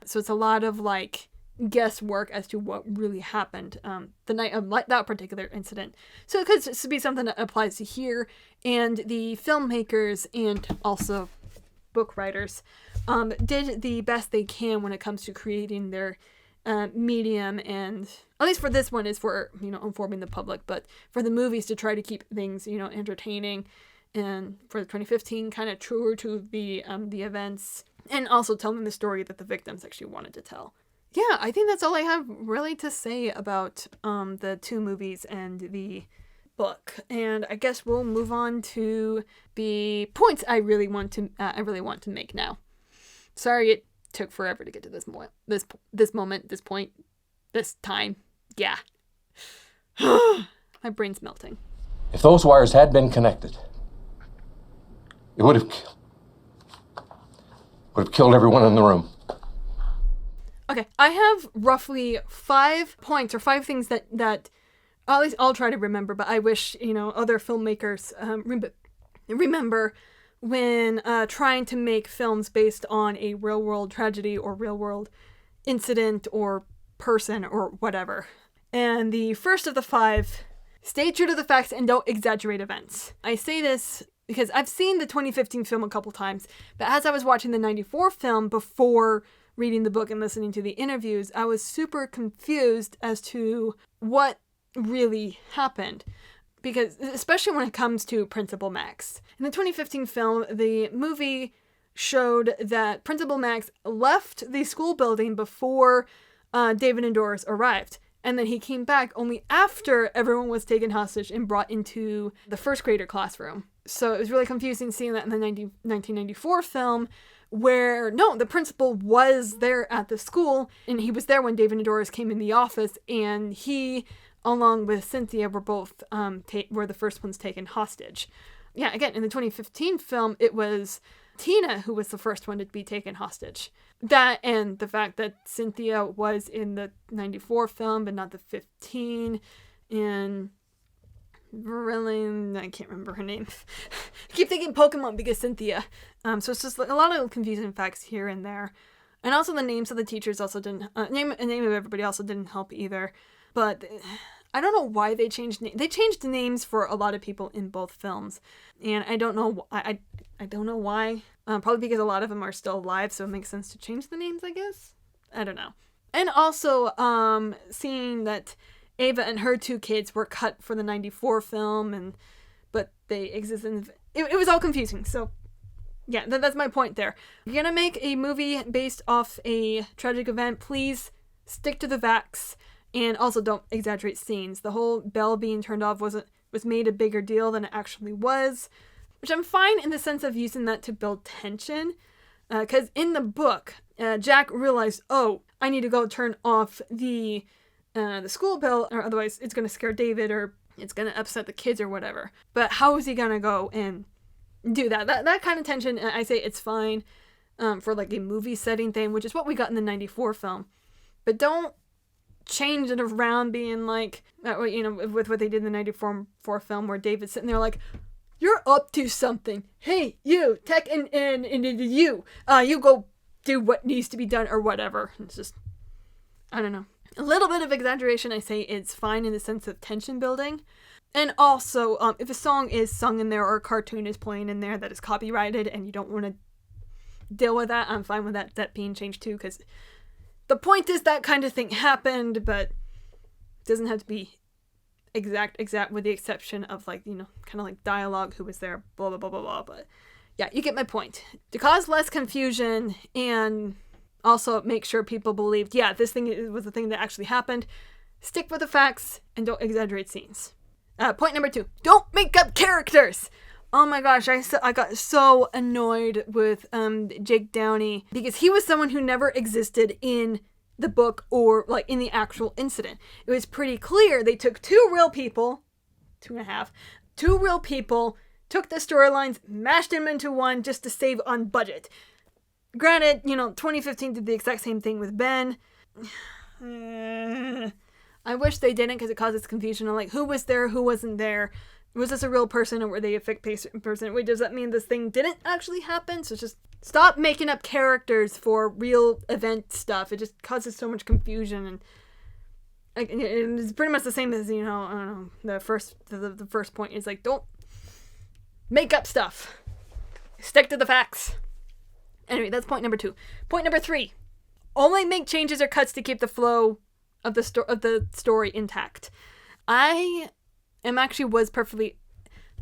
So it's a lot of guesswork as to what really happened the night of that particular incident. So it could be something that applies to here, and the filmmakers and also book writers did the best they can when it comes to creating their medium, and at least for this one is for informing the public, but for the movies to try to keep things entertaining, and for the 2015 kind of truer to the events, and also telling the story that the victims actually wanted to tell. Yeah, I think that's all I have really to say about the 2 movies and the book. And I guess we'll move on to the points I really want to make now. Sorry it took forever to get to this moment, this moment, this point, this time. Yeah. My brain's melting. If those wires had been connected, it would have killed everyone in the room. Okay, I have roughly 5 points or 5 things that at least I'll try to remember, but I wish, other filmmakers remember when trying to make films based on a real-world tragedy or real-world incident or person or whatever. And the first of the 5, stay true to the facts and don't exaggerate events. I say this because I've seen the 2015 film a couple times, but as I was watching the 94 film before reading the book and listening to the interviews, I was super confused as to what really happened. Because, especially when it comes to Principal Max. In the 2015 film, the movie showed that Principal Max left the school building before David and Doris arrived. And then he came back only after everyone was taken hostage and brought into the first grader classroom. So it was really confusing seeing that in the 1994 film, where, no, the principal was there at the school, and he was there when David and Doris came in the office, and he, along with Cynthia, were both were the first ones taken hostage. Yeah, again, in the 2015 film, it was Tina who was the first one to be taken hostage. That and the fact that Cynthia was in the 94 film, but not the 15, and really, I can't remember her name. I keep thinking Pokemon because Cynthia. So it's just a lot of confusing facts here and there. And also the names of the teachers also didn't, name of everybody also didn't help either. But I don't know why they changed they changed the names for a lot of people in both films. And I don't know, I don't know why. Probably because a lot of them are still alive, so it makes sense to change the names, I guess. I don't know. And also, seeing that Ava and her 2 kids were cut for the 94 film, but they exist in... It was all confusing, so... Yeah, that's my point there. If you're gonna make a movie based off a tragic event, please stick to the facts, and also don't exaggerate scenes. The whole bell being turned off was made a bigger deal than it actually was, which I'm fine in the sense of using that to build tension, because in the book, Jack realized, oh, I need to go turn off the school bell, or otherwise it's going to scare David, or it's going to upset the kids or whatever. But how is he going to go and do that? That kind of tension, I say it's fine for like a movie setting thing, which is what we got in the 94 film. But don't change it around being like, with what they did in the 94 film, where David's sitting there like, you're up to something. Hey, you, Tech and you go do what needs to be done or whatever. It's just, I don't know. A little bit of exaggeration, I say, it's fine in the sense of tension building. And also, if a song is sung in there or a cartoon is playing in there that is copyrighted and you don't want to deal with that, I'm fine with that being changed too, because the point is that kind of thing happened, but it doesn't have to be exact with the exception of like, kind of like dialogue, who was there, blah, blah, blah, blah, blah. But yeah, you get my point. To cause less confusion and also make sure people believed, yeah, this thing was the thing that actually happened, stick with the facts and don't exaggerate scenes. Point number 2, don't make up characters. Oh my gosh, I got so annoyed with Jake Downey because he was someone who never existed in the book or like in the actual incident. It was pretty clear they took 2 real people, 2.5, 2 real people, took the storylines, mashed them into one just to save on budget. Granted, 2015 did the exact same thing with Ben. I wish they didn't because it causes confusion on like who was there, who wasn't there. Was this a real person or were they a fake person? Wait, does that mean this thing didn't actually happen? So just stop making up characters for real event stuff. It just causes so much confusion, and it's pretty much the same as, I don't know, the first point is like, don't make up stuff. Stick to the facts. Anyway, that's point number 2. Point number 3, only make changes or cuts to keep the flow of the story intact. I was perfectly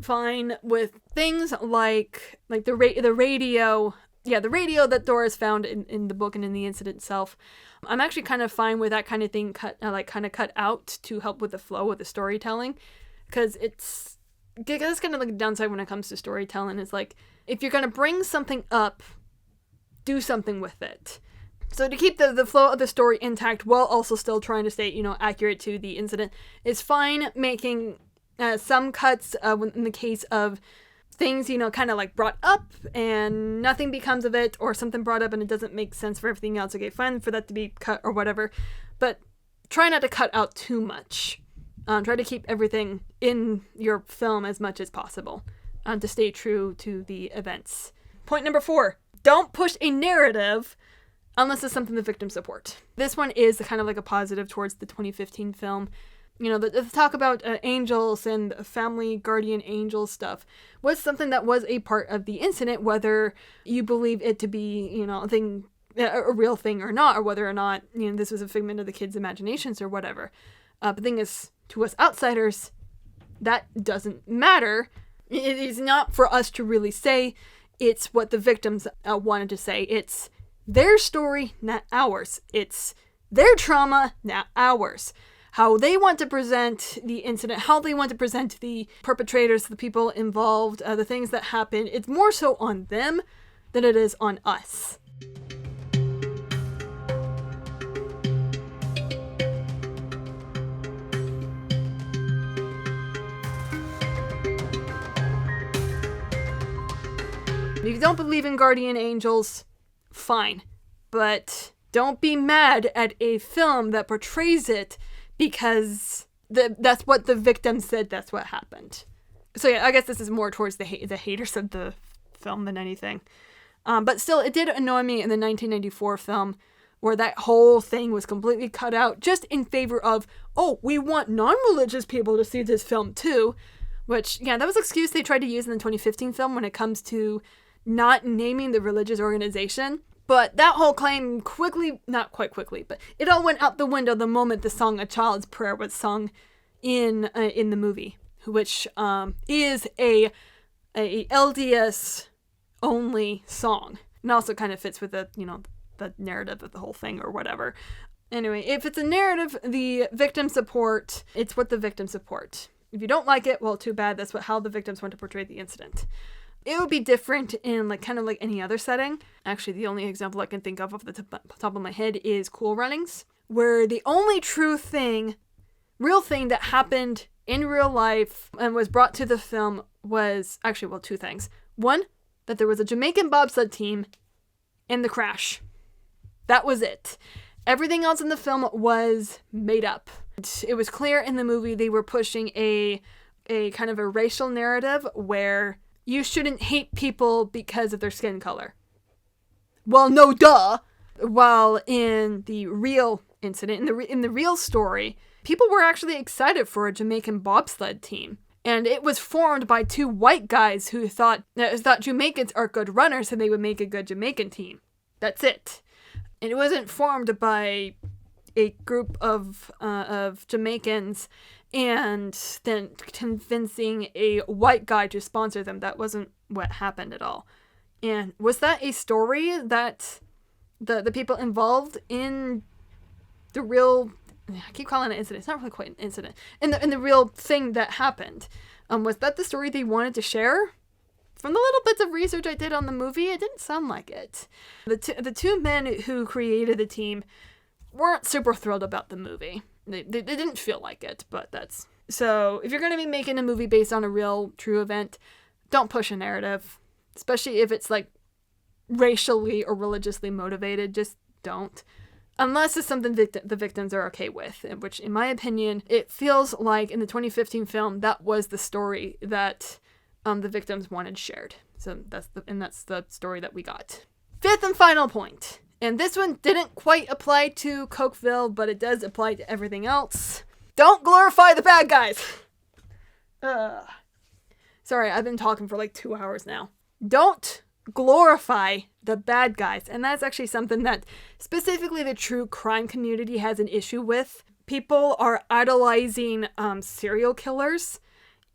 fine with things like the radio. Yeah, the radio that Doris found in the book and in the incident itself. I'm actually kind of fine with that kind of thing cut out to help with the flow of the storytelling, because it's kind of like a downside when it comes to storytelling. Is like, if you're gonna bring something up, do something with it. So to keep the flow of the story intact while also still trying to stay, accurate to the incident is fine. Making some cuts in the case of things, kind of like brought up and nothing becomes of it, or something brought up and it doesn't make sense for everything else. Okay, fine for that to be cut or whatever. But try not to cut out too much. Try to keep everything in your film as much as possible to stay true to the events. Point number 4. Don't push a narrative unless it's something the victims support. This one is kind of like a positive towards the 2015 film. The talk about angels and family guardian angel stuff was something that was a part of the incident, whether you believe it to be, a real thing or not, or whether or not, this was a figment of the kids' imaginations or whatever. But the thing is, to us outsiders, that doesn't matter. It is not for us to really say. It's what the victims wanted to say. It's their story, not ours. It's their trauma, not ours. How they want to present the incident, how they want to present the perpetrators, the people involved, the things that happened. It's more so on them than it is on us. If you don't believe in guardian angels, fine. But don't be mad at a film that portrays it because that's what the victim said, that's what happened. So yeah, I guess this is more towards the haters of the film than anything. But still, it did annoy me in the 1994 film where that whole thing was completely cut out just in favor of, we want non-religious people to see this film too. Which, yeah, that was an excuse they tried to use in the 2015 film when it comes to not naming the religious organization. But that whole claim not quite quickly, but it all went out the window the moment the song A Child's Prayer was sung in the movie, which is a LDS only song. And also kind of fits with the narrative of the whole thing or whatever. Anyway, if it's a narrative the victims support, it's what the victims support. If you don't like it, well, too bad. That's how the victims want to portray the incident. It would be different in kind of like any other setting. Actually, the only example I can think of off the top of my head is Cool Runnings, where the only real thing that happened in real life and was brought to the film was actually, well, 2 things. One, that there was a Jamaican bobsled team and the crash. That was it. Everything else in the film was made up. It was clear in the movie they were pushing a kind of a racial narrative where you shouldn't hate people because of their skin color. Well, no, duh. While in the real incident, in the real story, people were actually excited for a Jamaican bobsled team. And it was formed by 2 white guys who thought Jamaicans are good runners and they would make a good Jamaican team. That's it. And it wasn't formed by a group of Jamaicans and then convincing a white guy to sponsor them. That wasn't what happened at all. And was that a story that the people involved in the real, I keep calling it incident, it's not really quite an incident, in the real thing that happened, was that the story they wanted to share? From the little bits of research I did on the movie, it didn't sound like it. The two men who created the team weren't super thrilled about the movie. They didn't feel like it, but that's... So, if you're going to be making a movie based on a real, true event, don't push a narrative. Especially if it's, racially or religiously motivated. Just don't. Unless it's something the victims are okay with. Which, in my opinion, it feels like in the 2015 film, that was the story that the victims wanted shared. So, that's the story that we got. 5th and final point. And this one didn't quite apply to Cokeville, but it does apply to everything else. Don't glorify the bad guys! Sorry, I've been talking for 2 hours now. Don't glorify the bad guys. And that's actually something that specifically the true crime community has an issue with. People are idolizing serial killers,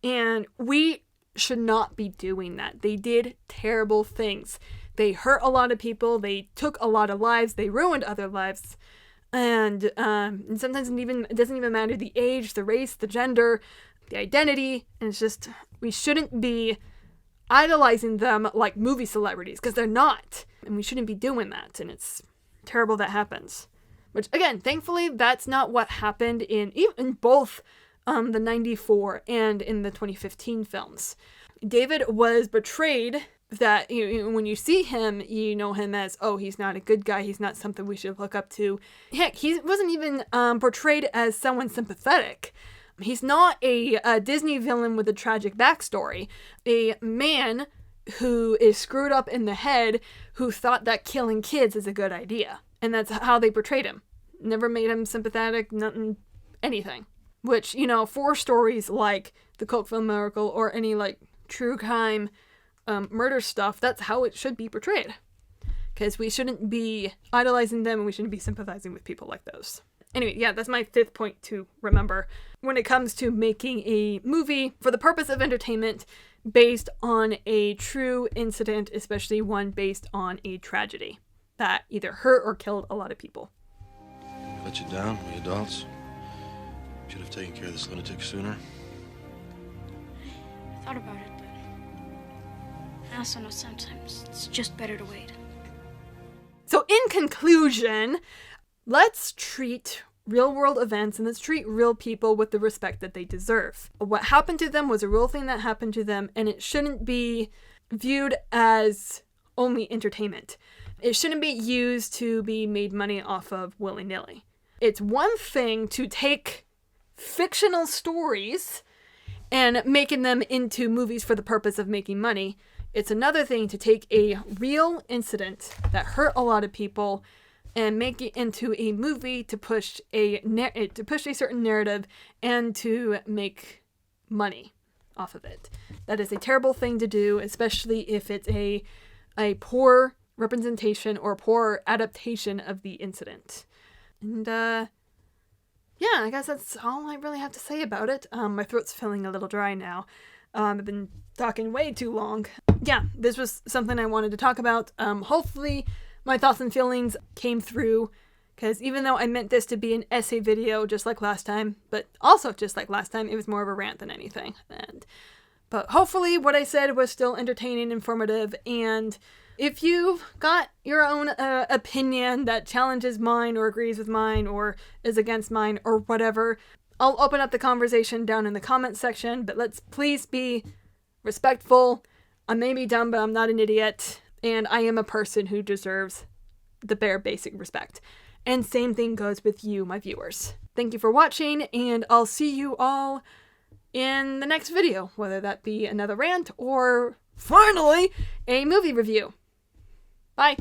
and we should not be doing that. They did terrible things. They hurt a lot of people, they took a lot of lives, they ruined other lives, and sometimes it doesn't even matter the age, the race, the gender, the identity, and it's just, we shouldn't be idolizing them like movie celebrities, because they're not, and we shouldn't be doing that, and it's terrible that happens. Which, again, thankfully, that's not what happened in both the 94 and in the 2015 films. David was betrayed that when you see him, you know him as, oh, he's not a good guy, he's not something we should look up to. Heck, he wasn't even portrayed as someone sympathetic. He's not a Disney villain with a tragic backstory. A man who is screwed up in the head who thought that killing kids is a good idea. And that's how they portrayed him. Never made him sympathetic, nothing, anything. Which, for stories like the Cokeville Miracle or any, true crime murder stuff, that's how it should be portrayed. Because we shouldn't be idolizing them and we shouldn't be sympathizing with people like those. Anyway, yeah, that's my 5th point to remember when it comes to making a movie for the purpose of entertainment based on a true incident, especially one based on a tragedy that either hurt or killed a lot of people. Let you down, we adults. Should have taken care of this lunatic sooner. I thought about it, but I also know sometimes it's just better to wait. So in conclusion, let's treat real-world events and let's treat real people with the respect that they deserve. What happened to them was a real thing that happened to them, and it shouldn't be viewed as only entertainment. It shouldn't be used to be made money off of willy-nilly. It's one thing to take fictional stories and making them into movies for the purpose of making money. It's another thing to take a real incident that hurt a lot of people and make it into a movie to push a certain narrative and to make money off of it. That is a terrible thing to do, especially if it's a poor representation or poor adaptation of the incident. And yeah, I guess that's all I really have to say about it. My throat's feeling a little dry now. I've been talking way too long. Yeah, this was something I wanted to talk about. Hopefully my thoughts and feelings came through, because even though I meant this to be an essay video just like last time, but also just like last time, it was more of a rant than anything. But hopefully what I said was still entertaining, informative, and if you've got your own opinion that challenges mine or agrees with mine or is against mine or whatever, I'll open up the conversation down in the comments section, but let's please be respectful. I may be dumb, but I'm not an idiot, and I am a person who deserves the bare basic respect. And same thing goes with you, my viewers. Thank you for watching, and I'll see you all in the next video, whether that be another rant or, finally, a movie review. Bye!